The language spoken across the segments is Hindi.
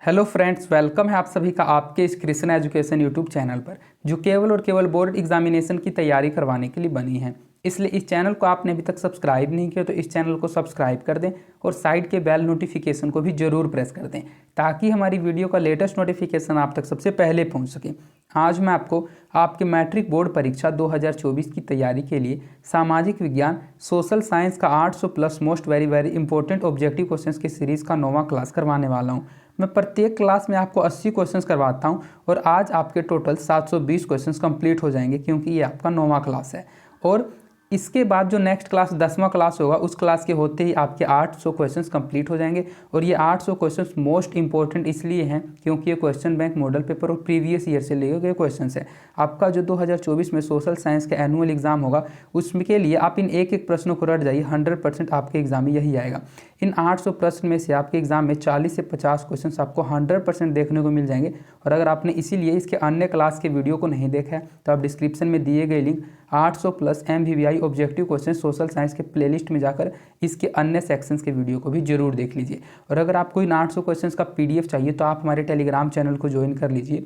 हेलो फ्रेंड्स, वेलकम है आप सभी का आपके इस कृष्णा एजुकेशन यूट्यूब चैनल पर, जो केवल और केवल बोर्ड एग्जामिनेशन की तैयारी करवाने के लिए बनी है। इसलिए इस चैनल को आपने अभी तक सब्सक्राइब नहीं किया तो इस चैनल को सब्सक्राइब कर दें और साइड के बेल नोटिफिकेशन को भी जरूर प्रेस कर दें, ताकि हमारी वीडियो का लेटेस्ट नोटिफिकेशन आप तक सबसे पहले पहुँच सके। आज मैं आपको आपके मैट्रिक बोर्ड परीक्षा 2024 की तैयारी के लिए सामाजिक विज्ञान, सोशल साइंस का 800 plus most very important objective questions की सीरीज़ का 9वां क्लास करवाने वाला हूं। मैं प्रत्येक क्लास में आपको 80 क्वेश्चंस करवाता हूं और आज आपके टोटल 720 क्वेश्चंस कंप्लीट हो जाएंगे, क्योंकि ये आपका 9वां क्लास है। और इसके बाद जो नेक्स्ट क्लास 10वां क्लास होगा, उस क्लास के होते ही आपके 800 क्वेश्चंस कंप्लीट हो जाएंगे। और ये 800 क्वेश्चंस मोस्ट इंपॉर्टेंट इसलिए हैं क्योंकि ये क्वेश्चन बैंक मॉडल पेपर और प्रीवियस ईयर से लिए गए क्वेश्चंस है। आपका जो 2024 में सोशल साइंस का एनुअल एग्जाम होगा, उसके लिए आप इन एक एक प्रश्नों को रट जाइए, 100% आपके एग्जाम में यही आएगा। इन 800 प्रश्न में से आपके एग्जाम में 40 से 50 क्वेश्चन आपको 100% देखने को मिल जाएंगे। और अगर आपने इसीलिए इसके अन्य क्लास के वीडियो को नहीं देखा है तो आप डिस्क्रिप्शन में दिए गए link 800 plus MVVI objective question social science के प्लेलिस्ट में जाकर इसके अन्य सेक्शंस के वीडियो को भी जरूर देख लीजिए। और अगर आपको इन 800 क्वेश्चंस का PDF चाहिए तो आप हमारे टेलीग्राम चैनल को ज्वाइन कर लीजिए।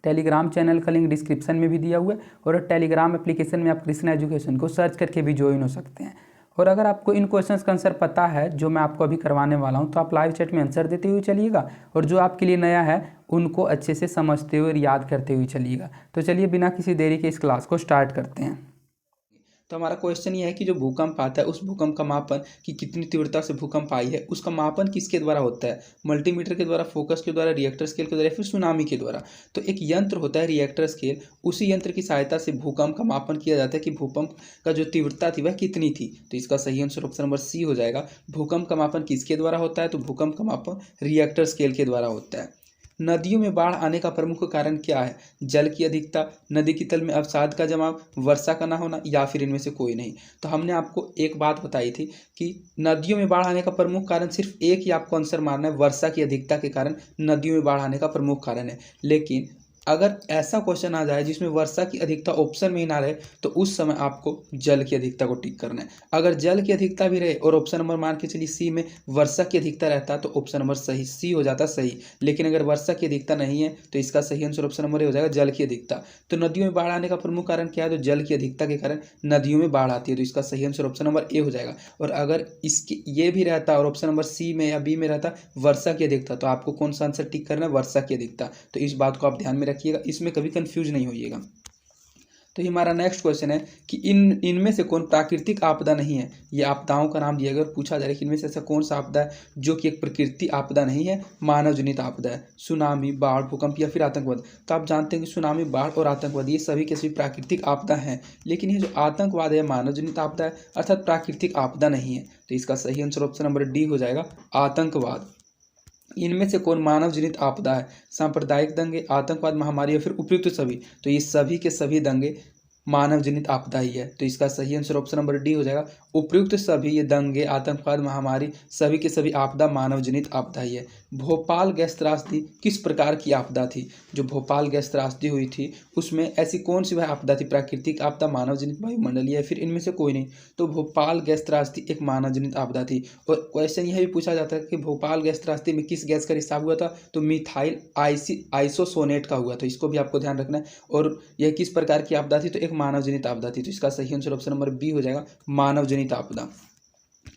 टेलीग्राम चैनल का लिंक डिस्क्रिप्शन में भी दिया हुआ है और टेलीग्राम एप्लीकेशन में आप कृष्णा एजुकेशन को सर्च करके भी ज्वाइन हो सकते हैं। और अगर आपको इन क्वेश्चंस का आंसर पता है जो मैं आपको अभी करवाने वाला हूं, तो आप लाइव चैट में आंसर देते हुए चलिएगा, और जो आपके लिए नया है उनको अच्छे से समझते हुए और याद करते हुए चलिएगा। तो चलिए बिना किसी देरी के इस क्लास को स्टार्ट करते हैं। तो हमारा क्वेश्चन ये है कि जो भूकंप आता है, उस भूकंप का मापन कि कितनी तीव्रता से भूकंप आई है, उसका मापन किसके द्वारा होता है? मल्टीमीटर के द्वारा, फोकस के द्वारा, रिएक्टर स्केल के द्वारा, या फिर सुनामी के द्वारा। तो एक यंत्र होता है रिएक्टर स्केल, उसी यंत्र की सहायता से भूकंप का मापन किया जाता है कि भूकंप का जो तीव्रता थी वह कितनी थी। तो इसका सही आंसर ऑप्शन नंबर सी हो जाएगा। भूकंप का मापन किसके द्वारा होता है? तो भूकंप का मापन रिएक्टर स्केल के द्वारा होता है। नदियों में बाढ़ आने का प्रमुख कारण क्या है? जल की अधिकता, नदी की तल में अवसाद का जमाव, वर्षा का ना होना, या फिर इनमें से कोई नहीं। तो हमने आपको एक बात बताई थी कि नदियों में बाढ़ आने का प्रमुख कारण सिर्फ एक ही आपको आंसर मारना है, वर्षा की अधिकता के कारण नदियों में बाढ़ आने का प्रमुख कारण है। लेकिन अगर ऐसा क्वेश्चन आ जाए जिसमें वर्षा की अधिकता ऑप्शन में ही ना रहे, तो उस समय आपको जल की अधिकता को टिक करना है। अगर जल की अधिकता भी रहे और ऑप्शन नंबर मान के चलिए सी में वर्षा की अधिकता रहता, तो ऑप्शन नंबर सही सी हो जाता सही। लेकिन अगर वर्षा की अधिकता नहीं है तो इसका सही आंसर ऑप्शन नंबर ए हो जाएगा, जल की अधिकता। तो नदियों में बाढ़ आने का प्रमुख कारण क्या है? तो जल की अधिकता के कारण नदियों में बाढ़ आती है। तो इसका सही आंसर ऑप्शन नंबर ए हो जाएगा। और अगर इसके ये भी रहता और ऑप्शन नंबर सी में या बी में रहता वर्षा की अधिकता, तो आपको कौन सा आंसर टिक करना है? वर्षा की अधिकता। तो इस बात को आप ध्यान में रखिएगा, इसमें कभी कंफ्यूज नहीं होइएगा। तो ये हमारा नेक्स्ट क्वेश्चन है कि इनमें से कौन प्राकृतिक आपदा नहीं है? ये आपदाओं का नाम दिया गया और पूछा जा रहा है कि इनमें से ऐसा कौन सा आपदा है जो कि एक प्रकृति आपदा नहीं है, मानव जनित आपदा है? सुनामी, बाढ़, भूकंप या फिर आतंकवाद। तो आप जानते हैं कि सुनामी, बाढ़ और आतंकवाद ये सभी के सभी प्राकृतिक आपदा हैं, लेकिन ये जो आतंकवाद है मानव जनित आपदा है, अर्थात प्राकृतिक आपदा नहीं है। तो इसका सही आंसर ऑप्शन नंबर डी हो जाएगा, आतंकवाद। इनमें से कौन मानव जनित आपदा है? सांप्रदायिक दंगे, आतंकवाद, महामारी या फिर उपयुक्त सभी। तो ये सभी के सभी दंगे मानव जनित आपदा ही है। तो इसका सही आंसर ऑप्शन नंबर डी हो जाएगा, उपयुक्त सभी। ये दंगे, आतंकवाद, महामारी सभी के सभी आपदा मानव जनित आपदा ही है। भोपाल गैस त्रासदी किस प्रकार की आपदा थी? जो भोपाल गैस त्रासदी हुई थी उसमें ऐसी कौन सी वह आपदा थी? प्राकृतिक आपदा, मानव जनित, वायुमंडलीय, या फिर इनमें से कोई नहीं। तो भोपाल गैस त्रासदी एक मानव जनित आपदा थी। और क्वेश्चन यह भी पूछा जाता है कि भोपाल गैस त्रासदी में किस गैस का रिसाव हुआ था? तो मिथाइल आइसोसोनेट का हुआ। तो इसको भी आपको ध्यान रखना है। और यह किस प्रकार की आपदा थी? तो एक मानव जनित आपदा थी। तो इसका सही आंसर ऑप्शन नंबर बी हो जाएगा, मानव जनित आपदा।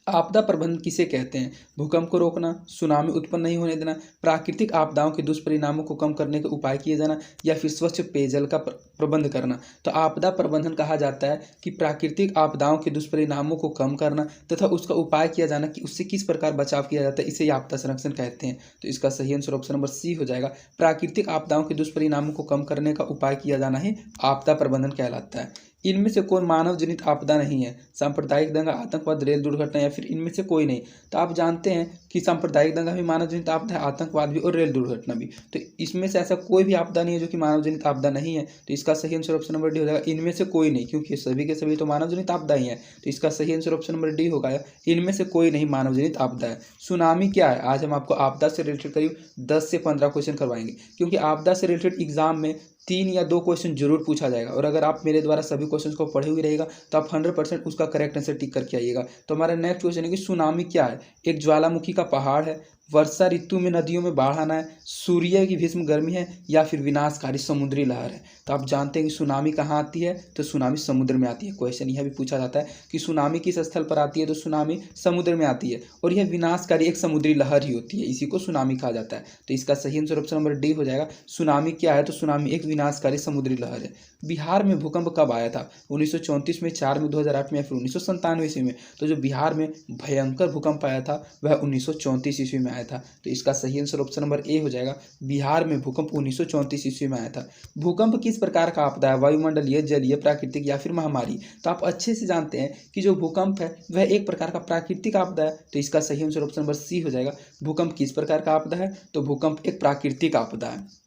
आपदा प्रबंधन किसे कहते हैं? भूकंप को रोकना, सुनामी उत्पन्न नहीं होने देना, प्राकृतिक आपदाओं के दुष्परिणामों को कम करने के उपाय किए जाना, या फिर स्वच्छ पेयजल का प्रबंध करना। तो आपदा प्रबंधन कहा जाता है कि प्राकृतिक आपदाओं के दुष्परिणामों को कम करना तथा उसका उपाय किया जाना कि उससे किस प्रकार बचाव किया जाता है, इसे आपदा संरक्षण कहते हैं। तो इसका सही आंसर ऑप्शन नंबर सी हो जाएगा, प्राकृतिक आपदाओं के दुष्परिणामों को कम करने का उपाय किया जाना ही आपदा प्रबंधन कहलाता है। इनमें से कौन मानव जनित आपदा नहीं है? सांप्रदायिक दंगा, आतंकवाद, रेल दुर्घटना, या फिर इनमें से कोई नहीं। तो आप जानते हैं कि सांप्रदायिक दंगा भी मानव जनित आपदा है, आतंकवाद भी और रेल दुर्घटना भी। तो इसमें से ऐसा कोई भी आपदा नहीं है जो कि मानव जनित आपदा नहीं है। तो इसका सही आंसर ऑप्शन नंबर डी हो जाएगा, इनमें से कोई नहीं, क्योंकि सभी के सभी तो मानव जनित आपदा ही है। तो इसका सही आंसर ऑप्शन नंबर डी होगा, इनमें से कोई नहीं मानव जनित आपदा है। सुनामी क्या है? आज हम आपको आपदा से रिलेटेड करीब 10 से 15 क्वेश्चन करवाएंगे, क्योंकि आपदा से रिलेटेड एग्जाम में 3 या 2 क्वेश्चन जरूर पूछा जाएगा। और अगर आप मेरे द्वारा सभी क्वेश्चन को पढ़े हुए रहेगा तो आप 100% उसका करेक्ट आंसर टिक करके आइएगा। तो हमारा नेक्स्ट क्वेश्चन है कि सुनामी क्या है? एक ज्वालामुखी का पहाड़ है, वर्षा ऋतु में नदियों में बाढ़ आना है, सूर्य की भीषण गर्मी है, या फिर विनाशकारी समुद्री लहर है। तो आप जानते हैं कि सुनामी कहाँ आती है, तो सुनामी समुद्र में आती है। क्वेश्चन यह भी पूछा जाता है कि सुनामी किस स्थल पर आती है, तो सुनामी समुद्र में आती है, और यह विनाशकारी एक समुद्री लहर ही होती है, इसी को सुनामी कहा जाता है। तो इसका सही आंसर ऑप्शन नंबर डी हो जाएगा। सुनामी क्या है, तो सुनामी एक विनाशकारी समुद्री लहर है। बिहार में भूकंप कब आया था, 1934 में, 4 में, 2008 में, या फिर 1997 ईस्वी में। तो जो बिहार में भयंकर भूकंप आया था वह 1934 ईस्वी में आया था। तो इसका सही आंसर ऑप्शन नंबर ए हो जाएगा। बिहार में भूकंप 1934 ईस्वी में आया था। भूकंप किस प्रकार का आपदा है, वायुमंडलीय, जलीय, प्राकृतिक या फिर महामारी। तो आप अच्छे से जानते हैं कि जो भूकंप है वह एक प्रकार का प्राकृतिक आपदा है। तो इसका सही आंसर ऑप्शन नंबर सी हो जाएगा। भूकंप किस प्रकार का आपदा है, तो भूकंप एक प्राकृतिक आपदा है।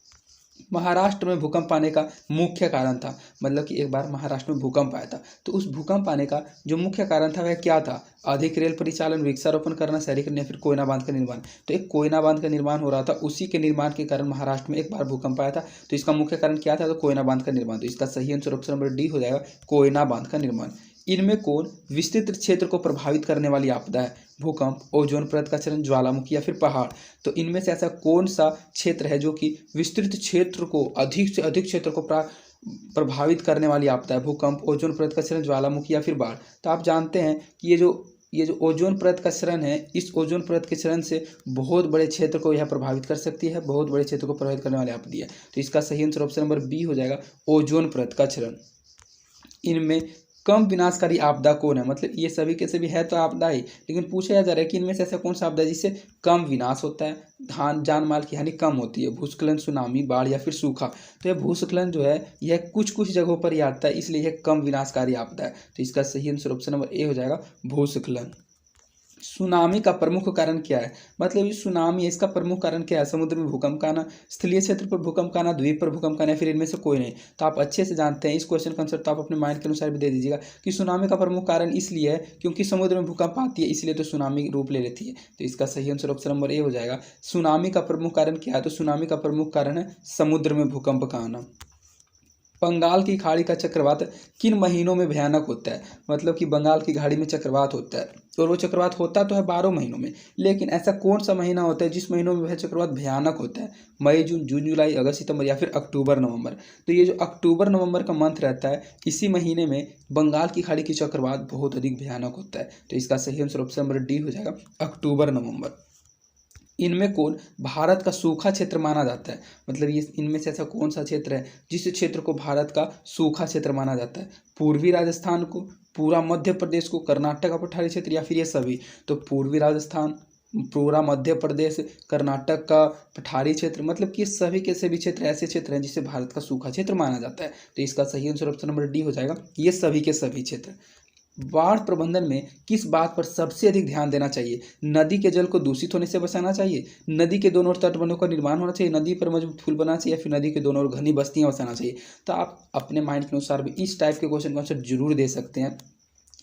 महाराष्ट्र में भूकंप आने का मुख्य कारण था, मतलब कि एक बार महाराष्ट्र में भूकंप आया था, तो उस भूकंप आने का जो मुख्य कारण था वह क्या था, अधिक रेल परिचालन, वृक्षारोपण करना, शहरीकरण, या फिर कोयना बांध का निर्माण। तो एक कोयना बांध का निर्माण हो रहा था, उसी के निर्माण के कारण महाराष्ट्र में एक बार भूकंप आया था। तो इसका मुख्य कारण क्या था, तो कोयना बांध का निर्माण। तो इसका सही आंसर ऑप्शन नंबर डी हो जाएगा, कोयना बांध का निर्माण। इनमें कौन विस्तृत क्षेत्र को प्रभावित करने वाली आपदा है, भूकंप, ओजोन परत का क्षरण, ज्वालामुखी या फिर पहाड़। तो इनमें से ऐसा कौन सा क्षेत्र है जो कि विस्तृत क्षेत्र को, अधिक से अधिक क्षेत्र को प्रभावित करने वाली आपदा है, भूकंप, ओजोन परत का क्षरण, ज्वालामुखी या फिर बाढ़। तो आप जानते हैं कि ये जो ओजोन परत का क्षरण है, इस ओजोन परत के क्षरण से बहुत बड़े क्षेत्र को यह प्रभावित कर सकती है, बहुत बड़े क्षेत्र को प्रभावित करने वाली आपदा है। तो इसका सही आंसर ऑप्शन नंबर बी हो जाएगा, ओजोन परत का क्षरण। इनमें कम विनाशकारी आपदा कौन है, मतलब ये सभी के सभी है तो आपदा ही, लेकिन पूछा जा रहा है कि इनमें से ऐसा कौन सा आपदा है जिससे कम विनाश होता है, धान जान माल की हानि कम होती है। भूस्खलन, सुनामी, बाढ़ या फिर सूखा। तो यह भूस्खलन जो है यह कुछ कुछ जगहों पर ही आता है, इसलिए यह कम विनाशकारी आपदा है। तो इसका सही आंसर ऑप्शन नंबर ए हो जाएगा, भूस्खलन। सुनामी का प्रमुख कारण क्या है, मतलब ये सुनामी है, इसका प्रमुख कारण क्या है, समुद्र में भूकंप का आना, स्थलीय क्षेत्र पर भूकंप का आना, द्वीप पर भूकंप का आना, फिर इनमें से कोई नहीं। तो आप अच्छे से जानते हैं, इस क्वेश्चन का आंसर तो आप अपने माइंड के अनुसार भी दे दीजिएगा कि सुनामी का प्रमुख कारण इसलिए है क्योंकि समुद्र में भूकंप आती है, इसलिए तो सुनामी रूप ले लेती है। तो इसका सही आंसर ऑप्शन नंबर ए हो जाएगा। सुनामी का प्रमुख कारण क्या है, तो सुनामी का प्रमुख कारण है समुद्र में भूकंप का आना। बंगाल की खाड़ी का चक्रवात किन महीनों में भयानक होता है, मतलब कि बंगाल की खाड़ी में चक्रवात होता है, और वो चक्रवात होता तो है 12 महीनों में, लेकिन ऐसा कौन सा महीना होता है जिस महीनों में वह चक्रवात भयानक होता है, मई, जून, जुलाई, अगस्त, सितंबर, या फिर अक्टूबर, नवंबर। तो ये जो अक्टूबर नवंबर का मंथ रहता है, इसी महीने में बंगाल की खाड़ी की चक्रवात बहुत अधिक भयानक होता है। तो इसका सही आंसर ऑप्शन नंबर डी हो जाएगा, अक्टूबर नवंबर। इनमें कौन भारत का सूखा क्षेत्र माना जाता है, मतलब ये इनमें से ऐसा कौन सा क्षेत्र है जिस क्षेत्र को भारत का सूखा क्षेत्र माना जाता है, पूर्वी राजस्थान को, पूरा मध्य प्रदेश को, कर्नाटक का पठारी क्षेत्र, या फिर ये सभी। तो पूर्वी राजस्थान, पूरा मध्य प्रदेश, कर्नाटक का पठारी क्षेत्र, मतलब कि सभी के सभी क्षेत्र ऐसे क्षेत्र हैं जिसे भारत का सूखा क्षेत्र माना जाता है। तो इसका सही आंसर ऑप्शन नंबर डी हो जाएगा, ये सभी के सभी क्षेत्र। बाढ़ प्रबंधन में किस बात पर सबसे अधिक ध्यान देना चाहिए, नदी के जल को दूषित होने से बचाना चाहिए, नदी के दोनों ओर तटबंधों का निर्माण होना चाहिए, नदी पर मजबूत पुल बनाना चाहिए, या फिर नदी के दोनों ओर घनी बस्तियां बसाना चाहिए। तो आप अपने माइंड के अनुसार भी इस टाइप के क्वेश्चन का आंसर जरूर दे सकते हैं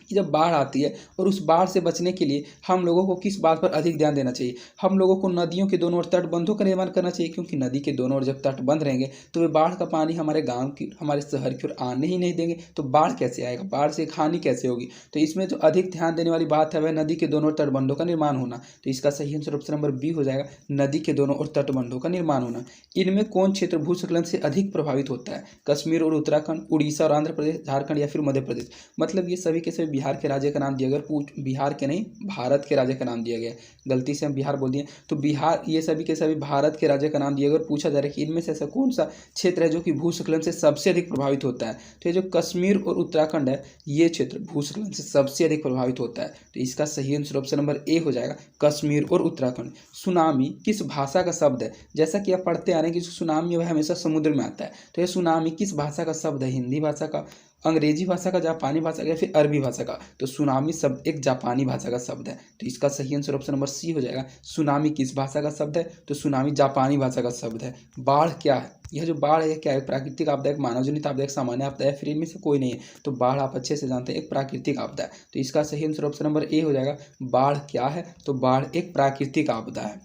कि जब बाढ़ आती है और उस बाढ़ से बचने के लिए हम लोगों को किस बात पर अधिक ध्यान देना चाहिए। हम लोगों को नदियों के दोनों ओर तटबंधों का निर्माण करना चाहिए, क्योंकि नदी के दोनों ओर जब तटबंध रहेंगे तो वे बाढ़ का पानी हमारे गांव की, हमारे शहर की ओर आने ही नहीं देंगे, तो बाढ़ कैसे आएगा, बाढ़ से हानि कैसे होगी। तो इसमें जो अधिक ध्यान देने वाली बात है वह नदी के दोनों ओर तटबंधों का निर्माण होना। तो इसका सही आंसर ऑप्शन नंबर बी हो जाएगा, नदी के दोनों ओर तटबंधों का निर्माण होना। इनमें कौन क्षेत्र भूस्खलन से अधिक प्रभावित होता है, कश्मीर और उत्तराखंड, उड़ीसा और आंध्र प्रदेश, झारखंड या फिर मध्य प्रदेश। मतलब ये सभी के सभी बिहार के राज्य का नाम दिया, अगर बिहार के नहीं भारत के राज्य का नाम दिया गया, गलती से हम बिहार बोल दिए, तो बिहार, ये सभी के सभी भारत के राज्य का नाम दिया। अगर पूछा जा रहा है कि इनमें से ऐसा कौन सा क्षेत्र है जो कि भूस्खलन से सबसे अधिक प्रभावित होता है, तो ये जो कश्मीर और उत्तराखंड है, ये क्षेत्र भूस्खलन से सबसे अधिक प्रभावित होता है। तो इसका सही आंसर ऑप्शन नंबर ए हो जाएगा, कश्मीर और उत्तराखंड। सुनामी किस भाषा का शब्द है, जैसा कि आप पढ़ते आ रहे हैं कि सुनामी वह हमेशा समुद्र में आता है, तो यह सुनामी किस भाषा का शब्द है, हिंदी भाषा का, अंग्रेजी भाषा का, जापानी भाषा का, या फिर अरबी भाषा का। तो सुनामी शब्द एक जापानी भाषा का शब्द है। तो इसका सही आंसर ऑप्शन नंबर सी हो जाएगा, सुनामी किस भाषा का शब्द है, तो सुनामी जापानी भाषा का शब्द है। बाढ़ क्या है, यह जो बाढ़ है क्या है, प्राकृतिक आपदा, एक मानवजनित आपदा, एक सामान्य आपदा है, फिर इनमें से कोई नहीं है। तो बाढ़ आप अच्छे से जानते हैं एक प्राकृतिक आपदा है। तो इसका सही आंसर ऑप्शन नंबर ए हो जाएगा, बाढ़ क्या है, तो बाढ़ एक प्राकृतिक आपदा है।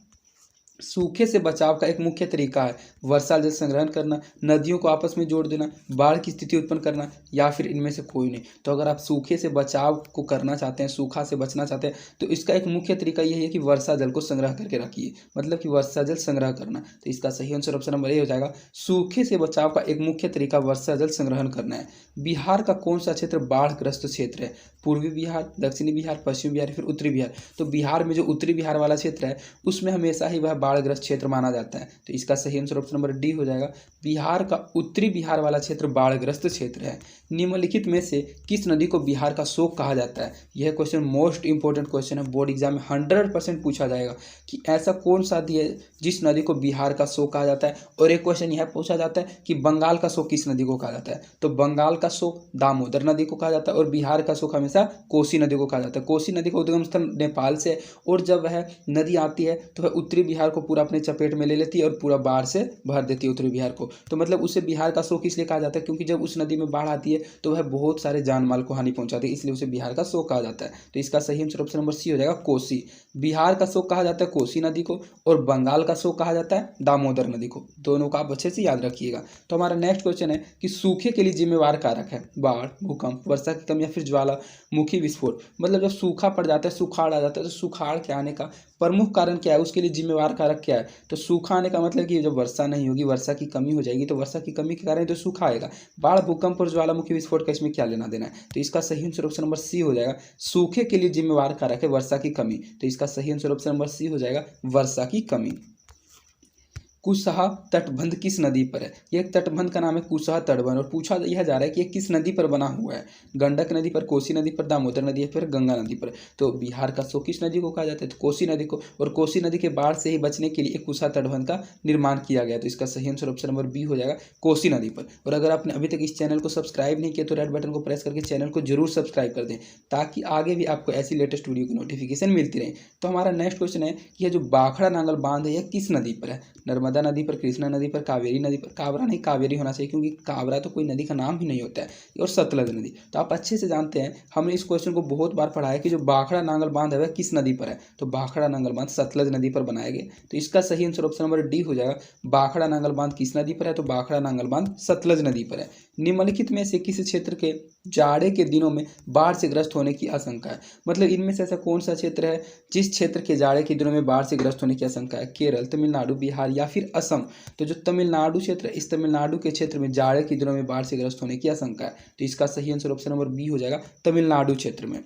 सूखे से बचाव का एक मुख्य तरीका है वर्षा जल संग्रहण करना, नदियों को आपस में जोड़ देना, बाढ़ की स्थिति उत्पन्न करना, या फिर इनमें से कोई नहीं। तो अगर आप सूखे से बचाव को करना चाहते हैं, सूखा से बचना चाहते हैं, तो इसका एक मुख्य तरीका यही है कि वर्षा जल को संग्रह करके रखिए, मतलब कि वर्षा जल संग्रह करना। तो इसका सही आंसर ऑप्शन नंबर ए हो जाएगा। सूखे से बचाव का एक मुख्य तरीका वर्षा जल संग्रहण करना है। बिहार का कौन सा क्षेत्र बाढ़ग्रस्त क्षेत्र है? पूर्वी बिहार, दक्षिणी बिहार, पश्चिमी बिहार, फिर उत्तरी बिहार। तो बिहार में जो उत्तरी बिहार वाला क्षेत्र है उसमें हमेशा ही वह बाढ़ग्रस्त क्षेत्र माना जाता है। तो इसका सही आंसर ऑप्शन नंबर डी हो जाएगा। बिहार का उत्तरी बिहार वाला क्षेत्र बाढ़ग्रस्त क्षेत्र है। निम्नलिखित में से किस नदी को बिहार का शोक कहा जाता है? यह क्वेश्चन मोस्ट इंपोर्टेंट क्वेश्चन है, बोर्ड एग्जाम में 100% पूछा जाएगा कि ऐसा कौन सा नदी है जिस नदी को बिहार का शोक कहा जाता है। और एक क्वेश्चन यह पूछा जाता है कि बंगाल का शोक किस नदी को कहा जाता है? तो बंगाल का शोक दामोदर नदी को कहा जाता है और बिहार का शोक हमेशा कोसी नदी को कहा जाता है। कोसी नदी का उद्गम स्थल नेपाल से है और जब वह नदी आती है तो वह उत्तरी बिहार को पूरा अपने चपेट में ले लेती है और पूरा बाढ़ से भर देती है उत्तरी बिहार को। तो मतलब उसे बिहार का शोक इसलिए कहा जाता है क्योंकि जब उस नदी में बाढ़ आती है तो वह बहुत सारे जान माल को हानि पहुंचाती है, इसलिए उसे बिहार का शोक कहा जाता है। तो इसका सही आंसर ऑप्शन नंबर सी हो जाएगा, कोसी। बिहार का शोक कहा जाता है कोसी नदी को और बंगाल का शोक कहा जाता है दामोदर नदी को। दोनों का आप अच्छे से याद रखिएगा। तो हमारा नेक्स्ट क्वेश्चन है कि सूखे के लिए जिम्मेवार कारक है बाढ़, भूकंप, वर्षा की कमी या फिर ज्वालामुखी विस्फोट। मतलब जब सूखा पड़ जाता है, सुखाड़ आ जाता है, तो सुखाड़ के आने का प्रमुख कारण क्या है, उसके लिए जिम्मेवार कारक क्या है? तो सूखा आने का मतलब कि जब वर्षा नहीं होगी, वर्षा की कमी हो जाएगी, तो वर्षा की कमी के कारण तो सूखा आएगा। बाढ़, भूकंप और ज्वालामुखी विस्फोट का इसमें क्या लेना देना है? तो इसका सही आंसर ऑप्शन नंबर सी हो जाएगा। सूखे के लिए जिम्मेवार कारक है वर्षा की कमी। तो इसका सही आंसर ऑप्शन नंबर सी हो जाएगा, वर्षा की कमी। कुशहा तटबंध किस नदी पर है? ये एक तटबंध का नाम है कुशहा तटबंध और पूछा यह जा रहा है कि ये किस नदी पर बना हुआ है? गंडक नदी पर, कोसी नदी पर, दामोदर नदी पर, गंगा नदी पर। तो बिहार का शोक किस नदी को कहा जाता है? तो कोसी नदी को। और कोसी नदी के बाढ़ से ही बचने के लिए एक कुशहा तटबंध का निर्माण किया गया। तो इसका सही आंसर ऑप्शन नंबर बी हो जाएगा, कोसी नदी पर। और अगर आपने अभी तक इस चैनल को सब्सक्राइब नहीं किया तो रेड बटन को प्रेस करके चैनल को जरूर सब्सक्राइब कर दें ताकि आगे भी आपको ऐसी लेटेस्ट वीडियो की नोटिफिकेशन मिलती रहे। तो हमारा नेक्स्ट क्वेश्चन है कि यह जो बाखड़ा नांगल बांध है यह किस नदी पर है? नर्मदा नदी पर, कृष्णा नदी पर, कावेरी नदी पर। कावरा नहीं, कावेरी होना चाहिए क्योंकि कावरा तो कोई नदी का नाम ही नहीं होता है। और सतलज नदी। तो आप अच्छे से जानते हैं, हमने इस क्वेश्चन को बहुत बार पढ़ा है कि जो बाखड़ा नांगल बांध है वह किस नदी पर है? तो बाखड़ा नांगल बांध सतलज नदी पर बनाया गया। तो इसका सही आंसर ऑप्शन नंबर डी हो जाएगा। बाखड़ा नांगल बांध किस नदी पर है? तो बाखड़ा नांगल बांध सतलज नदी पर है। निम्नलिखित में से किस क्षेत्र के जाड़े के दिनों में बाढ़ से ग्रस्त होने की आशंका है? मतलब इनमें से ऐसा कौन सा क्षेत्र है जिस क्षेत्र के जाड़े के दिनों में बाढ़ से ग्रस्त होने की आशंका है? केरल, तमिलनाडु, बिहार या फिर असम। तो जो तमिलनाडु क्षेत्र है, इस तमिलनाडु के क्षेत्र में जाड़े के दिनों में बाढ़ से ग्रस्त होने की आशंका है। तो इसका सही आंसर ऑप्शन नंबर बी हो जाएगा, तमिलनाडु क्षेत्र में।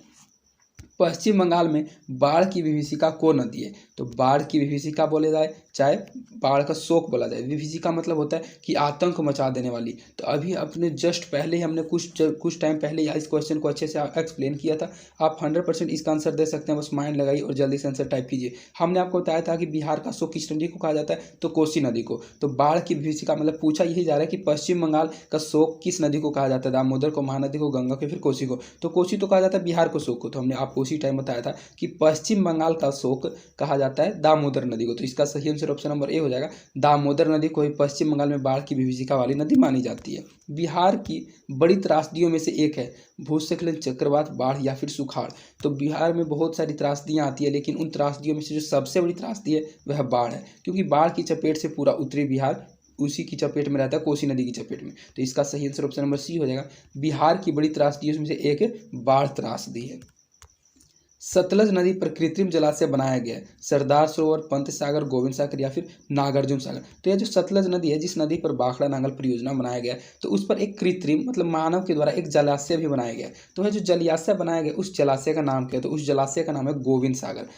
पश्चिम बंगाल में बाढ़ की विभीषिका कौन नदी है? तो बाढ़ की विभीषिका बोले जाए चाहे बाढ़ का शोक बोला जाए, विभीषिका मतलब होता है कि आतंक मचा देने वाली। तो अभी अपने जस्ट पहले ही हमने कुछ टाइम पहले इस क्वेश्चन को अच्छे से एक्सप्लेन किया था। आप 100% इसका आंसर दे सकते हैं, बस माइंड लगाइए और जल्दी से आंसर टाइप कीजिए। हमने आपको बताया था कि बिहार का शोक किस नदी को कहा जाता है? तो कोसी नदी को। तो बाढ़ की विभीषिका मतलब पूछा यही जा रहा है कि पश्चिम बंगाल का शोक किस नदी को कहा जाता है? दामोदर को, महानदी को, गंगा को, फिर कोसी को। तो कोसी तो कहा जाता है बिहार को शोक को। तो हमने आपको उसी टाइम बताया था कि पश्चिम बंगाल का शोक कहा जाता है दामोदर नदी को। तो इसका सही आंसर ऑप्शन नंबर ए हो जाएगा, दामोदर नदी को ही पश्चिम बंगाल में बाढ़ की विभीषिका वाली नदी मानी जाती है। बिहार की बड़ी त्रासदियों में से एक है भूस्खलन, चक्रवात, बाढ़ या फिर सुखाड़। तो बिहार में बहुत सारी त्रासदियां आती है लेकिन उन त्रासदियों में से जो सबसे बड़ी त्रासदी है वह बाढ़ है, क्योंकि बाढ़ की चपेट से पूरा उत्तरी बिहार उसी की चपेट में रहता है, कोसी नदी की चपेट में। तो इसका सही आंसर ऑप्शन नंबर सी हो जाएगा, बिहार की बड़ी त्रासदियों में से एक बाढ़ त्रासदी है। सतलज नदी पर कृत्रिम जलाशय बनाया गया है, सरदार सरोवर, पंत सागर, गोविंद सागर या फिर नागार्जुन सागर। तो यह जो सतलज नदी है, जिस नदी पर बाखड़ा नांगल परियोजना बनाया गया है, तो उस पर एक कृत्रिम मतलब मानव के द्वारा एक जलाशय भी बनाया गया है। तो वह जो जलाशय बनाया गया उस जलाशय का नाम क्या है? तो उस जलाशय का नाम है गोविंद सागर।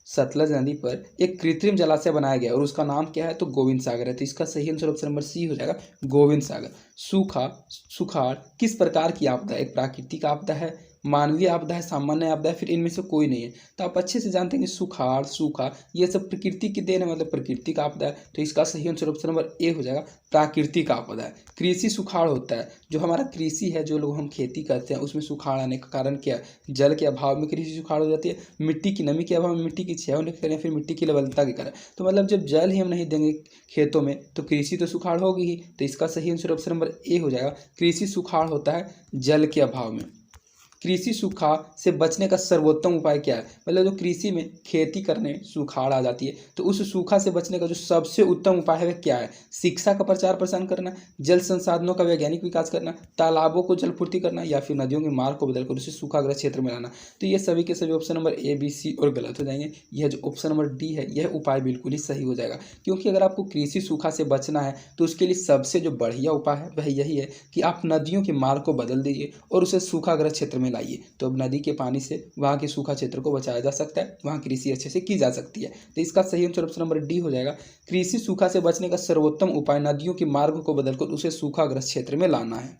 सतलज नदी पर एक कृत्रिम जलाशय बनाया गया और उसका नाम क्या है? तो गोविंद सागर है। तो इसका सही आंसर ऑप्शन नंबर सी हो जाएगा, गोविंद सागर। सूखा, सुखाड़ किस प्रकार की आपदा है? एक प्राकृतिक आपदा है, मानवीय आपदा है, सामान्य आपदा है, फिर इनमें से कोई नहीं है। तो आप अच्छे से जानते हैं कि सुखाड़, सूखा ये सब प्रकृति की देन है, मतलब प्राकृतिक आपदा है। तो इसका सही आंसर ऑप्शन नंबर ए हो जाएगा, प्राकृतिक आपदा है। कृषि सुखाड़ होता है, जो हमारा कृषि है, जो लोग हम खेती करते हैं उसमें सुखाड़ आने का कारण क्या है? जल के अभाव में कृषि सुखाड़ हो जाती है, मिट्टी की नमी के अभाव में, मिट्टी की क्षय होने के कारण, फिर मिट्टी की लवणता के कारण। तो मतलब जब जल ही हम नहीं देंगे खेतों में तो कृषि तो सुखाड़ होगी ही। तो इसका सही आंसर ऑप्शन नंबर ए हो जाएगा, कृषि सुखाड़ होता है जल के अभाव में। कृषि सूखा से बचने का सर्वोत्तम उपाय क्या है। मतलब जो कृषि में खेती करने सूखाड़ आ जाती है तो उस सूखा से बचने का जो सबसे उत्तम उपाय है वह क्या है। शिक्षा का प्रचार प्रसार करना, जल संसाधनों का वैज्ञानिक विकास करना, तालाबों को जलपूर्ति करना, या फिर नदियों के मार्ग को बदलकर उसे सूखाग्रस्त क्षेत्र में लाना। तो ये सभी के सभी ऑप्शन नंबर ए, बी, सी और गलत हो जाएंगे। यह जो ऑप्शन नंबर डी है यह उपाय बिल्कुल ही सही हो जाएगा, क्योंकि अगर आपको कृषि सूखा से बचना है तो उसके लिए सबसे जो बढ़िया उपाय है वह यही है कि आप नदियों के मार्ग को बदल दीजिए और उसे सूखाग्रस्त क्षेत्र में लाइए। तो अब नदी के पानी से वहाँ के सूखा क्षेत्र को बचाया जा सकता है, वहाँ कृषि अच्छे से की जा सकती है। तो इसका सही आंसर ऑप्शन नंबर डी हो जाएगा। कृषि सूखा से बचने का सर्वोत्तम उपाय नदियों के मार्ग को बदलकर उसे सूखाग्रस्त क्षेत्र में लाना है।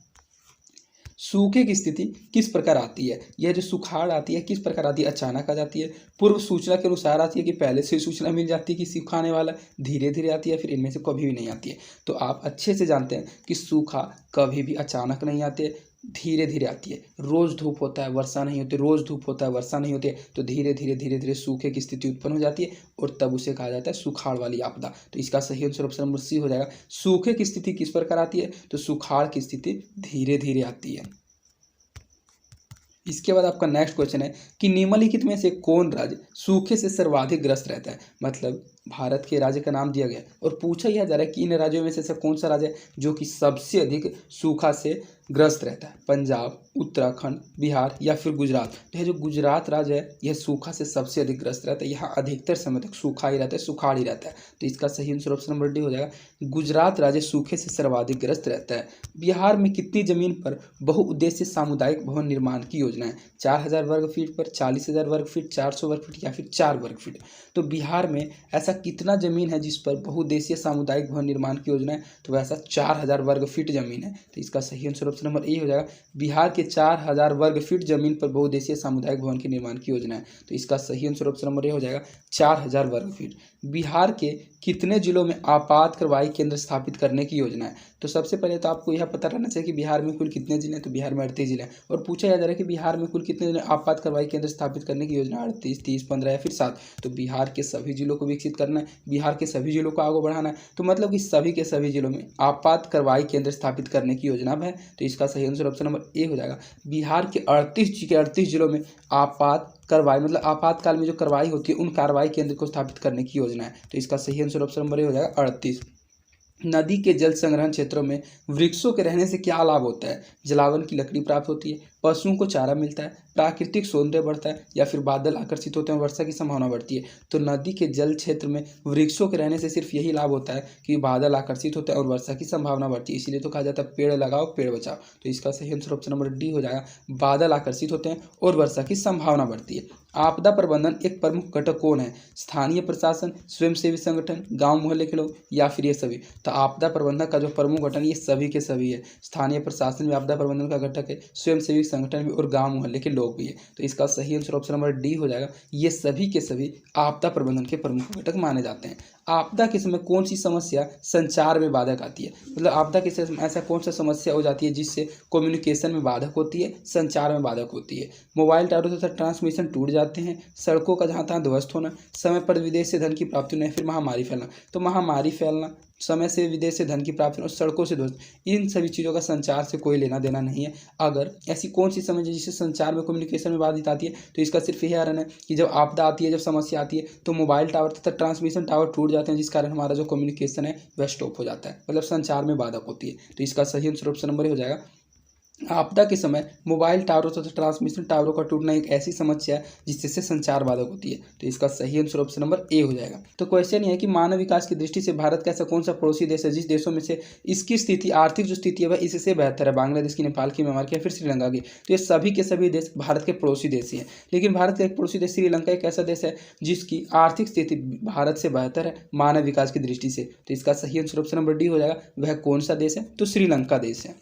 सूखे की स्थिति किस प्रकार आती है। यह जो सुखाड़ आती है किस प्रकार आती है। अचानक आ जाती है, पूर्व सूचना के अनुसार आती है कि पहले से सूचना मिल जाती है कि सूखा आने वाला, धीरे धीरे आती है, फिर इनमें से कभी भी नहीं आती है। तो आप अच्छे से जानते हैं कि सूखा कभी भी अचानक नहीं आते, धीरे धीरे आती है। रोज धूप होता है वर्षा नहीं होती, रोज धूप होता है वर्षा नहीं होती है, तो धीरे धीरे सूखे की स्थिति उत्पन्न हो जाती है और तब उसे कहा जाता है सुखाड़ वाली आपदा। तो इसका सही आंसर ऑप्शन नंबर सी हो जाएगा। सूखे की स्थिति किस प्रकार आती है, तो सुखाड़ की स्थिति धीरे धीरे आती है। इसके बाद आपका नेक्स्ट क्वेश्चन है कि निम्नलिखित में से कौन राज्य सूखे से सर्वाधिक ग्रस्त रहता है। मतलब भारत के राज्य का नाम दिया गया और पूछा यह जा रहा है कि इन राज्यों में से ऐसा कौन सा राज्य है जो कि सबसे अधिक सूखा से ग्रस्त रहता है। पंजाब, उत्तराखंड, बिहार या फिर गुजरात। तो यह जो गुजरात राज्य है यह सूखा से सबसे अधिक ग्रस्त रहता है। यहाँ अधिकतर समय तक सूखा ही रहता है, सुखाड़ ही रहता है। तो इसका सही आंसर ऑप्शन नंबर डी हो जाएगा। गुजरात राज्य सूखे से सर्वाधिक ग्रस्त रहता है। बिहार में कितनी जमीन पर बहुउद्देशीय सामुदायिक भवन निर्माण की योजना है। 4000 वर्ग फीट पर, 40,000 वर्ग फीट, 400 वर्ग फीट या फिर 4 वर्ग फीट। तो बिहार में ऐसा कितना जमीन है जिस पर बहुउद्देशीय सामुदायिक भवन निर्माण की योजना है, तो वैसा 4000 वर्ग फीट जमीन है। तो इसका सही आंसर ऑप्शन नंबर ए हो जाएगा। बिहार के 4000 वर्ग फीट जमीन पर बहुउद्देशीय सामुदायिक भवन के निर्माण की योजना है। तो इसका सही आंसर ऑप्शन नंबर ए हो जाएगा 4000 वर्ग फीट। बिहार के कितने जिलों में आपात कार्रवाई केंद्र स्थापित करने की योजना है। तो सबसे पहले तो आपको यह पता रहना चाहिए कि बिहार में कुल कितने जिले हैं। तो बिहार में 38 जिले हैं और पूछा जा रहा है कि बिहार में कुल कितने जिले आपात कार्रवाई केंद्र स्थापित करने की योजना। 38, 30, 15 या फिर 7। तो बिहार के सभी जिलों को विकसित करना है, बिहार के सभी जिलों को आगे बढ़ाना है। तो मतलब कि सभी के सभी जिलों में आपात कार्रवाई केंद्र स्थापित करने की योजना है। तो इसका सही आंसर ऑप्शन नंबर ए हो जाएगा। बिहार के 38 जिलों में आपात कार्रवाई मतलब आपातकाल में जो कार्रवाई होती है उन कार्रवाई केंद्र को स्थापित करने की योजना है। तो इसका सही आंसर ऑप्शन नंबर ए हो जाएगा 38। नदी के जल संग्रहण क्षेत्रों में वृक्षों के रहने से क्या लाभ होता है। जलावन की लकड़ी प्राप्त होती है, पशुओं को चारा मिलता है, प्राकृतिक सौंदर्य बढ़ता है या फिर बादल आकर्षित होते हैं, वर्षा की संभावना बढ़ती है। तो नदी के जल क्षेत्र में वृक्षों के रहने से सिर्फ यही लाभ होता है कि बादल आकर्षित होते हैं और वर्षा की संभावना बढ़ती है। इसीलिए तो कहा जाता है पेड़ लगाओ पेड़ बचाओ। तो इसका सही आंसर ऑप्शन नंबर डी हो जाएगा। बादल आकर्षित होते हैं और वर्षा की संभावना बढ़ती है। आपदा प्रबंधन एक प्रमुख घटक कौन है। स्थानीय प्रशासन, स्वयंसेवी संगठन, गांव मोहल्ले के लोग या फिर ये सभी। तो आपदा प्रबंधन का जो प्रमुख गठन ये सभी के सभी है। स्थानीय प्रशासन भी आपदा प्रबंधन का घटक है, स्वयंसेवी संगठन भी और गांव मोहल्ले के लोग भी है। तो इसका सही आंसर ऑप्शन नंबर डी हो जाएगा। ये सभी के सभी आपदा प्रबंधन के प्रमुख घटक माने जाते हैं। आपदा के समय कौन सी समस्या संचार में बाधक आती है। मतलब आपदा के समय ऐसा कौन सा समस्या हो जाती है जिससे कम्युनिकेशन में बाधक होती है, संचार में बाधक होती है। मोबाइल टावर तथा ट्रांसमिशन टूट जाते हैं, सड़कों का जहाँ तहाँ ध्वस्त होना, समय पर विदेश से धन की प्राप्ति होना, फिर महामारी फैलना। तो महामारी फैलना, समय से विदेश से धन की प्राप्ति और सड़कों से ध्वस्त, इन सभी चीज़ों का संचार से कोई लेना देना नहीं है। अगर ऐसी कौन सी समस्या जिससे संचार में कम्युनिकेशन में बाधित आती है, तो इसका सिर्फ यही कारण है कि जब आपदा आती है, जब समस्या आती है तो मोबाइल टावर तथा ट्रांसमिशन टावर टूट जाते हैं, जिस कारण हमारा जो कम्युनिकेशन है वह स्टॉप हो जाता है, मतलब संचार में बाधक होती है। तो इसका सही आंसर ऑप्शन नंबर हो जाएगा। आपदा के समय मोबाइल टावरों तथा ट्रांसमिशन टावरों का टूटना एक ऐसी समस्या है जिससे संचार बाधक होती है। तो इसका सही आंसर ऑप्शन नंबर ए हो जाएगा। तो क्वेश्चन ये है कि मानव विकास की दृष्टि से भारत का ऐसा कौन सा पड़ोसी देश है जिस देशों में से इसकी स्थिति, आर्थिक जो स्थिति है वह इससे बेहतर है। बांग्लादेश की, नेपाल की, म्यांमार की या फिर श्रीलंका की। तो ये सभी के सभी देश भारत के पड़ोसी देश ही हैं। लेकिन भारत का एक पड़ोसी देश श्रीलंका एक ऐसा देश है जिसकी आर्थिक स्थिति भारत से बेहतर है मानव विकास की दृष्टि से। तो इसका सही आंसर ऑप्शन नंबर डी हो जाएगा। वह कौन सा देश है, तो श्रीलंका देश है।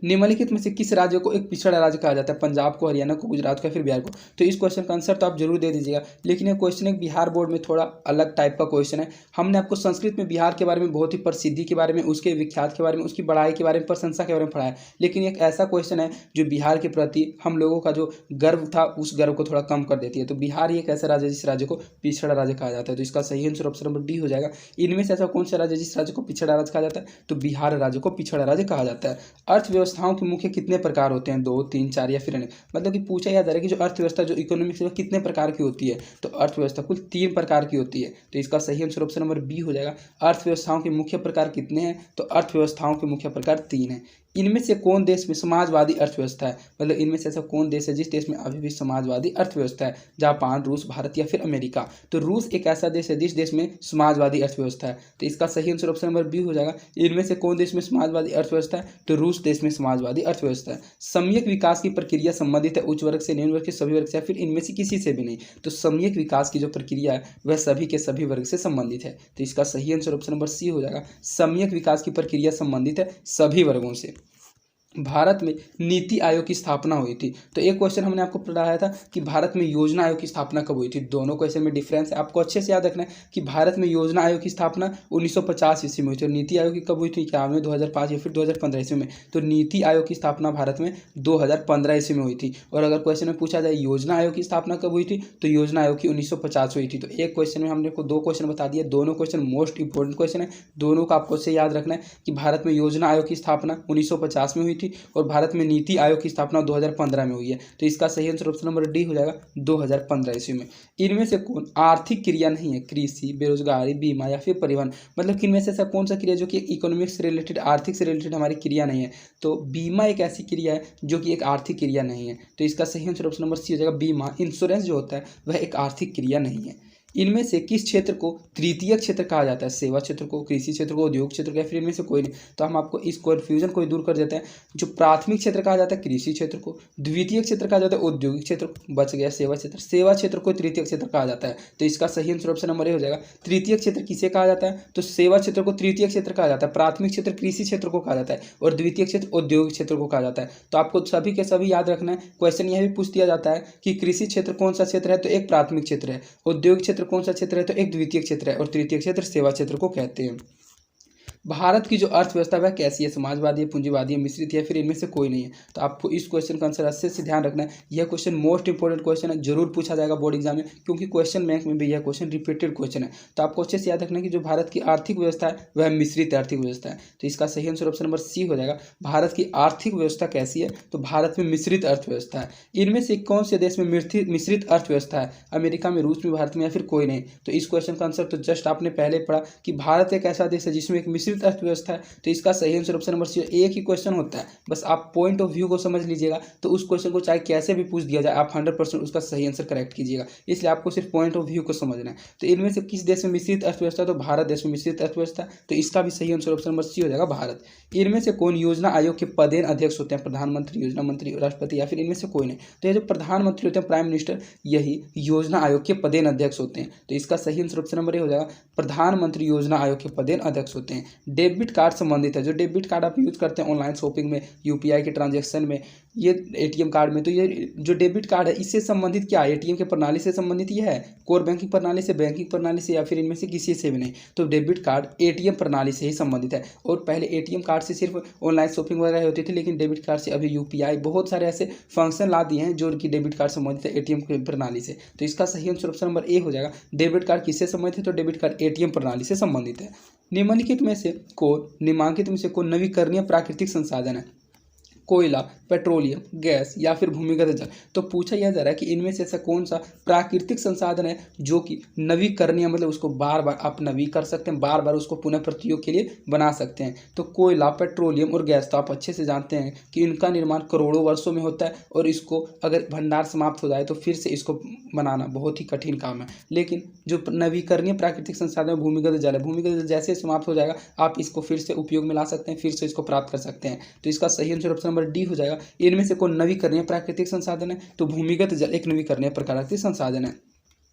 निम्नलिखित में से किस राज्य को एक पिछड़ा राज्य कहा जाता है। पंजाब को, हरियाणा को, गुजरात को या फिर बिहार को। तो इस क्वेश्चन का आंसर तो आप जरूर दे दीजिएगा, लेकिन ये क्वेश्चन एक बिहार बोर्ड में थोड़ा अलग टाइप का क्वेश्चन है। हमने आपको संस्कृत में बिहार के बारे में, बहुत ही प्रसिद्धि के बारे में, उसके विख्यात के बारे में, उसकी बड़ाई के बारे में, प्रशंसा के बारे में पढ़ाया, लेकिन एक ऐसा क्वेश्चन है जो बिहार के प्रति हम लोगों का जो गर्व था उस गर्व को थोड़ा कम कर देती है। तो बिहार एक ऐसा राज्य जिस राज्य को पिछड़ा राज्य कहा जाता है। तो इसका सही आंसर ऑप्शन नंबर डी हो जाएगा। इनमें से ऐसा कौन सा राज्य जिस राज्य को पिछड़ा राज्य कहा जाता है, तो बिहार राज्य को पिछड़ा राज्य कहा जाता है। अर्थव्यवस्था अर्थव्यवस्थाओं के मुख्य कितने प्रकार होते हैं, 2, 3, 4 या फिर अनेक। मतलब कि पूछा जा रहा है कि जो अर्थव्यवस्था जो इकोनॉमिक्स है कितने प्रकार की होती है, तो अर्थव्यवस्था कुल 3 प्रकार की होती है। तो इसका सही आंसर ऑप्शन नंबर बी हो जाएगा। अर्थव्यवस्थाओं के मुख्य प्रकार कितने हैं, तो अर्थव्यवस्थाओं के मुख्य प्रकार 3 हैं। इनमें से कौन देश में समाजवादी अर्थव्यवस्था है, मतलब इनमें से ऐसा कौन देश है जिस देश में अभी भी समाजवादी अर्थव्यवस्था है, जापान, रूस, भारत या फिर अमेरिका। तो रूस एक ऐसा देश है जिस देश में समाजवादी अर्थव्यवस्था है। तो इसका सही आंसर ऑप्शन नंबर बी हो जाएगा। इनमें से कौन देश में समाजवादी अर्थव्यवस्था है, तो रूस देश में समाजवादी अर्थव्यवस्था है। सम्यक विकास की प्रक्रिया संबंधित है उच्च वर्ग से, निम्न वर्ग के सभी वर्ग से या फिर इनमें से किसी से भी नहीं। तो सम्यक विकास की जो प्रक्रिया है वह सभी के सभी वर्ग से संबंधित है। तो इसका सही आंसर ऑप्शन नंबर सी हो जाएगा। सम्यक विकास की प्रक्रिया संबंधित है सभी वर्गों से। भारत में नीति आयोग की स्थापना हुई थी। तो एक क्वेश्चन हमने आपको पढ़ाया था कि भारत में योजना आयोग की स्थापना कब हुई थी। दोनों क्वेश्चन में डिफरेंस है, आपको अच्छे से याद रखना है कि भारत में योजना आयोग की स्थापना 1950 ईस्वी में हुई थी और नीति आयोग की कब हुई थी, क्या 2005 या फिर 2015 ईस्वी में। तो नीति आयोग की स्थापना भारत में 2015 ईस्वी में हुई थी। और अगर क्वेश्चन में पूछा जाए योजना आयोग की स्थापना कब हुई थी, तो योजना आयोग की 1950 हुई थी। तो एक क्वेश्चन में हमने को 2 क्वेश्चन बता दिए, दोनों क्वेश्चन मोस्ट इंपॉर्टेंट क्वेश्चन है, दोनों का आपको से याद रखना है कि भारत में योजना आयोग की स्थापना 1950 में हुई थी और भारत में नीति आयोग की स्थापना 2015 में हुई है। तो इसका सही आंसर ऑप्शन नंबर डी हो जाएगा 2015 ईस्वी में। इनमें से कौन आर्थिक क्रिया नहीं है, कृषि, बेरोजगारी, बीमा या फिर परिवहन। मतलब कि इनमें से ऐसा कौन सा क्रिया जो कि इकोनॉमिक्स से रिलेटेड, आर्थिक से रिलेटेड हमारी क्रिया नहीं है। तो बीमा एक ऐसी क्रिया है जो कि एक आर्थिक क्रिया नहीं है। तो इसका सही आंसर ऑप्शन नंबर सी हो जाएगा। बीमा, इंश्योरेंस जो होता है वह एक आर्थिक क्रिया नहीं है। इनमें से किस क्षेत्र को तृतीय क्षेत्र कहा जाता है, सेवा क्षेत्र को, कृषि क्षेत्र को, उद्योग क्षेत्र को या फिर इनमें से कोई नहीं। तो हम आपको इस कन्फ्यूजन को दूर कर देते हैं। जो प्राथमिक क्षेत्र कहा जाता है कृषि क्षेत्र को, द्वितीय क्षेत्र कहा जाता है औद्योगिक क्षेत्र, बच गया सेवा क्षेत्र, सेवा क्षेत्र को तृतीय क्षेत्र कहा जाता है। तो इसका सही आंसर ऑप्शन नंबर ए हो जाएगा। तृतीय क्षेत्र किसे कहा जाता है, तो सेवा क्षेत्र को तृतीय क्षेत्र कहा जाता है, प्राथमिक क्षेत्र कृषि क्षेत्र को कहा जाता है और द्वितीय क्षेत्र औद्योगिक क्षेत्र को कहा जाता है। तो आपको सभी के सभी याद रखना है। क्वेश्चन यह भी पूछ दिया जाता है कि कृषि क्षेत्र कौन सा क्षेत्र है, तो एक प्राथमिक क्षेत्र है, औद्योगिक क्षेत्र कौन सा क्षेत्र है, तो एक द्वितीय क्षेत्र है और तृतीय क्षेत्र सेवा क्षेत्र को कहते हैं। भारत की जो अर्थव्यवस्था वह कैसी है, समाजवादी है, पूंजीवादी है, मिश्रित है, फिर इनमें से कोई नहीं है। तो आपको इस क्वेश्चन का आंसर अच्छे से ध्यान रखना है। यह क्वेश्चन मोस्ट इंपोर्टेंट क्वेश्चन है, जरूर पूछा जाएगा बोर्ड एग्जाम में, क्योंकि क्वेश्चन बैंक में भी यह क्वेश्चन रिपीटेड क्वेश्चन है। तो आपको अच्छे से याद रखना है कि जो भारत की आर्थिक व्यवस्था है वह मिश्रित आर्थिक व्यवस्था है। तो इसका सही आंसर ऑप्शन नंबर सी हो जाएगा। भारत की आर्थिक व्यवस्था कैसी है, तो भारत में मिश्रित अर्थव्यवस्था है। इनमें से कौन से देश में मिश्रित अर्थव्यवस्था है, अमेरिका में, रूस में, भारत में या फिर कोई नहीं। तो इस क्वेश्चन का आंसर तो जस्ट आपने पहले पढ़ा कि भारत एक ऐसा देश है जिसमें एक मिश्रित अर्थव्यवस्था है। तो इसका सही आंसर ऑप्शन नंबर सी। एक ही क्वेश्चन होता है, बस आप पॉइंट ऑफ व्यू को समझ लीजिएगा। तो उस क्वेश्चन को चाहे कैसे भी पूछ दिया जाए आप 100% उसका सही आंसर करेक्ट कीजिएगा। इसलिए आपको सिर्फ पॉइंट ऑफ व्यू को समझना है। तो इनमें से किस देश में मिश्रित अर्थव्यवस्था, तो भारत देश में मिश्रित अर्थव्यवस्था। तो इसका भी सही आंसर ऑप्शन नंबर सी हो जाएगा, भारत। इनमें से कौन योजना आयोग के पदेन अध्यक्ष होते हैं, प्रधानमंत्री, योजना मंत्री, राष्ट्रपति या फिर इनमें से कोई नहीं। तो ये जो प्रधानमंत्री होते हैं, प्राइम मिनिस्टर, यही योजना आयोग के पदेन अध्यक्ष होते हैं। तो इसका सही आंसर ऑप्शन नंबर ए हो जाएगा, प्रधानमंत्री योजना आयोग के पदेन अध्यक्ष होते हैं। डेबिट कार्ड संबंधित है, जो डेबिट कार्ड आप यूज करते हैं ऑनलाइन शॉपिंग में, यूपीआई के ट्रांजैक्शन में, ये एटीएम कार्ड में, तो ये जो डेबिट कार्ड है इससे संबंधित क्या है, एटीएम के प्रणाली से संबंधित ये है, कोर बैंकिंग प्रणाली से, बैंकिंग प्रणाली से या फिर इनमें से किसी से भी नहीं। तो डेबिट कार्ड एटीएम प्रणाली से ही संबंधित है। और पहले एटीएम कार्ड से सिर्फ ऑनलाइन शॉपिंग वगैरह होती थी, लेकिन डेबिट कार्ड से अभी यूपीआई, बहुत सारे ऐसे फंक्शन ला दिए हैं जो कि डेबिट कार्ड संबंधित है एटीएम प्रणाली से। तो इसका सही आंसर ऑप्शन नंबर ए हो जाएगा। डेबिट कार्ड किससे संबंधित है, तो डेबिट कार्ड एटीएम प्रणाली से संबंधित है। निम्नलिखित में से कौन नवीकरणीय प्राकृतिक संसाधन है, कोयला, पेट्रोलियम, गैस या फिर भूमिगत जल। तो पूछा यह जा रहा है कि इनमें से ऐसा कौन सा प्राकृतिक संसाधन है जो कि नवीकरणीय, मतलब उसको बार बार आप नवी कर सकते हैं, बार बार उसको पुनः प्रयोग के लिए बना सकते हैं। तो कोयला, पेट्रोलियम और गैस, तो आप अच्छे से जानते हैं कि इनका निर्माण करोड़ों वर्षों में होता है और इसको अगर भंडार समाप्त हो जाए तो फिर से इसको बनाना बहुत ही कठिन काम है। लेकिन जो नवीकरणीय प्राकृतिक संसाधन भूमिगत जल है, भूमिगत जल जैसे समाप्त हो जाएगा आप इसको फिर से उपयोग में ला सकते हैं, फिर से इसको प्राप्त कर सकते हैं। तो इसका सही आंसर ऑप्शन नंबर डी हो जाएगा। इनमें से कौन नवीकरणीय प्राकृतिक संसाधन है, तो भूमिगत जल एक नवीकरणीय प्राकृतिक संसाधन है।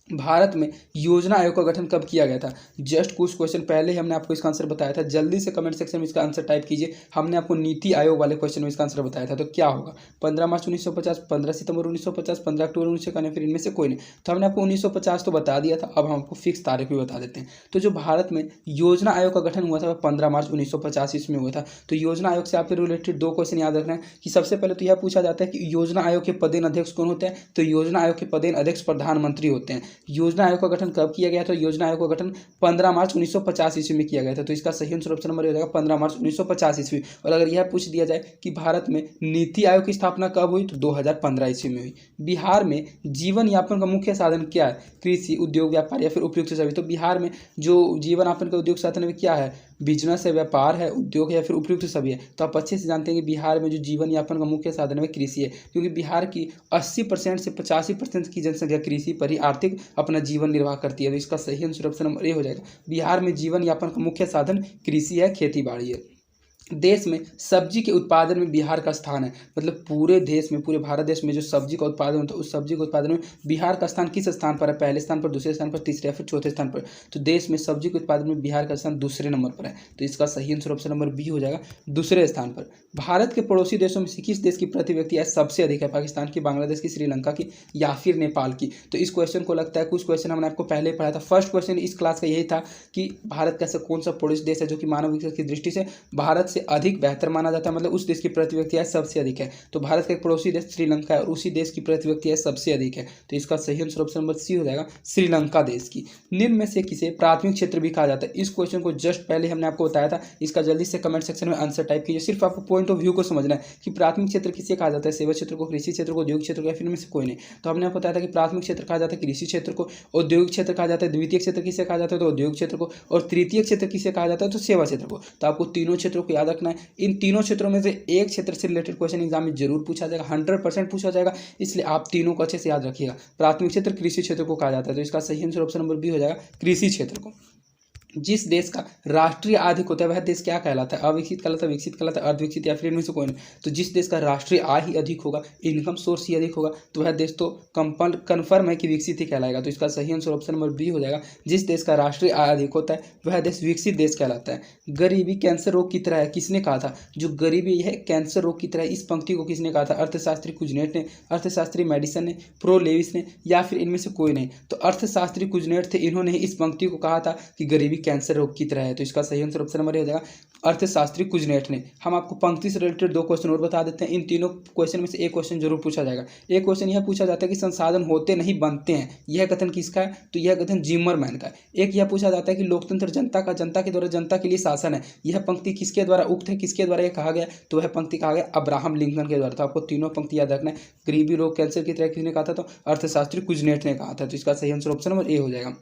भारत में योजना आयोग का गठन कब किया गया था, जस्ट कुछ क्वेश्चन पहले ही हमने आपको इसका आंसर बताया था। जल्दी से कमेंट सेक्शन में इसका आंसर टाइप कीजिए। हमने आपको नीति आयोग वाले क्वेश्चन में इसका आंसर बताया था, तो क्या होगा, 15 मार्च 1950, 15 सितंबर 1950, 15 अक्टूबर 1991, फिर इनमें से कोई नहीं। तो हमने आपको 1950 तो बता दिया था, अब हम आपको फिक्स तारीख भी बता देते हैं। तो जो भारत में योजना आयोग का गठन हुआ था वह 15 मार्च 1950 ईस्वी में हुआ था। तो योजना आयोग से आपके रिलेटेड 2 क्वेश्चन याद रखना है कि सबसे पहले तो यह पूछा जाता है कि योजना आयोग के पदेन अध्यक्ष कौन होते हैं, तो योजना आयोग के पदेन अध्यक्ष प्रधानमंत्री होते हैं। योजना आयोग का गठन कब किया गया था? योजना आयोग का गठन 15 मार्च 1950 ईस्वी में किया गया था। तो इसका सही आंसर ऑप्शन नंबर हो जाएगा 15 मार्च 1950 ईस्वी। और अगर यह पूछ दिया जाए कि भारत में नीति आयोग की स्थापना कब हुई, तो 2015 ईस्वी में हुई। बिहार में जीवन यापन का मुख्य साधन क्या है? कृषि, उद्योग, व्यापार या फिर उपयुक्त सभी। तो बिहार में जो जीवन यापन का उद्योग साधन है क्या है? बिजनेस है, व्यापार है, उद्योग है या फिर उपयुक्त सभी है। तो आप अच्छे से जानते हैं कि बिहार में जो जीवन यापन का मुख्य साधन है कृषि है, क्योंकि बिहार की 80% से 85% की जनसंख्या कृषि पर ही आर्थिक अपना जीवन निर्वाह करती है। तो इसका सही आंसर ऑप्शन नंबर ए हो जाएगा। बिहार में जीवन यापन का मुख्य साधन कृषि है, खेती बाड़ी है। देश में सब्जी के उत्पादन में बिहार का स्थान है, मतलब पूरे देश में, पूरे भारत देश में जो सब्जी का उत्पादन होता है उस सब्जी के उत्पादन में बिहार का स्थान किस स्थान पर है? पहले स्थान पर, दूसरे स्थान पर, तीसरे या फिर चौथे स्थान पर। तो देश में सब्जी के उत्पादन में बिहार का स्थान दूसरे नंबर पर है। तो इसका सही आंसर ऑप्शन नंबर बी हो जाएगा, दूसरे स्थान पर। भारत के पड़ोसी देशों में से किस देश की प्रति व्यक्ति आय सबसे अधिक है? पाकिस्तान की, बांग्लादेश की, श्रीलंका की या फिर नेपाल की। तो इस क्वेश्चन को लगता है कुछ क्वेश्चन हमने आपको पहले पढ़ा था। फर्स्ट क्वेश्चन इस क्लास का यही था कि भारत का ऐसा कौन सा पड़ोसी देश है जो कि मानव विकास की दृष्टि से भारत से अधिक बेहतर माना जाता है, मतलब उस देश की प्रति व्यक्ति आय सबसे अधिक है। तो भारत का एक पड़ोसी देश श्रीलंका है और उसी देश की प्रति व्यक्ति आय सबसे अधिक है। तो इसका सही आंसर ऑप्शन नंबर सी हो जाएगा, श्रीलंका देश की। निम्न में से किसे प्राथमिक क्षेत्र भी कहा जाता है? इस क्वेश्चन को जस्ट पहले हमने आपको बताया था। इसका जल्दी से कमेंट सेक्शन में आंसर टाइप कीजिए। सिर्फ आपको पॉइंट ऑफ व्यू को समझना है कि प्राथमिक क्षेत्र किसे कहा जाता है? सेवा क्षेत्र को, कृषि क्षेत्र को, औद्योगिक क्षेत्र को या फिर इनमें से कोई नहीं। तो हमने आपको बताया था कि प्राथमिक क्षेत्र कहा जाता है कृषि क्षेत्र को, औद्योगिक क्षेत्र कहा जाता है, द्वितीय क्षेत्र किसे कहा जाता है? तो औद्योगिक क्षेत्र को, और तृतीय क्षेत्र किसे कहा जाता है? तो सेवा क्षेत्र को। तो आपको तीनों क्षेत्रों को याद रखना है। इन तीनों क्षेत्रों में से एक क्षेत्र से रिलेटेड क्वेश्चन एग्जाम में जरूर पूछा जाएगा, 100% पूछा जाएगा, इसलिए आप तीनों को अच्छे से याद रखिएगा। प्राथमिक क्षेत्र कृषि क्षेत्र को कहा जाता है। तो इसका सही आंसर ऑप्शन नंबर बी हो जाएगा, कृषि क्षेत्र को। जिस देश का राष्ट्रीय आय अधिक होता है वह देश क्या कहलाता है? अविकसित कहलाता है, विकसित कहलाता है, अर्धविकसित या फिर इनमें से कोई नहीं। तो जिस देश का राष्ट्रीय आय ही अधिक होगा, इनकम सोर्स ही अधिक होगा, तो वह देश तो कन्फर्म है कि विकसित ही कहलाएगा। तो इसका सही आंसर ऑप्शन नंबर बी हो जाएगा। जिस देश का राष्ट्रीय आय अधिक होता है वह देश विकसित देश कहलाता है। गरीबी कैंसर रोग की तरह है, किसने कहा था? जो गरीबी है कैंसर रोग की तरह, इस पंक्ति को किसने कहा था? अर्थशास्त्री कुजनेट ने, अर्थशास्त्री मेडिसन ने, प्रो लेविस ने या फिर इनमें से कोई नहीं। तो अर्थशास्त्री कुजनेट थे, इन्होंने इस पंक्ति को कहा था कि गरीबी कैंसर रोग की तरह है। तो इसका सही आंसर ऑप्शन नंबर हो जाएगा, अर्थशास्त्री कुजनेट ने। हम आपको पंक्ति से रिलेटेड 2 क्वेश्चन और बता देते हैं। इन तीनों क्वेश्चन में से एक क्वेश्चन जरूर पूछा जाएगा। एक क्वेश्चन यह पूछा जाता है कि संसाधन होते नहीं बनते हैं, यह कथन किसका है? तो यह कथन जिमरमैन का है। एक यह पूछा जाता है कि लोकतंत्र जनता का, जनता के द्वारा जनता के लिए शासन है, यह पंक्ति किसके द्वारा उक्त है, किसके द्वारा यह कहा गया? तो वह पंक्ति कहा गया अब्राहम लिंकन के द्वारा। तो आपको तीनों पंक्ति याद रखना है। गरीबी रोग कैंसर की तरह किसने कहा था? तो अर्थशास्त्री कुजनेट ने कहा था। तो इसका सही आंसर ऑप्शन नंबर ए हो जाएगा।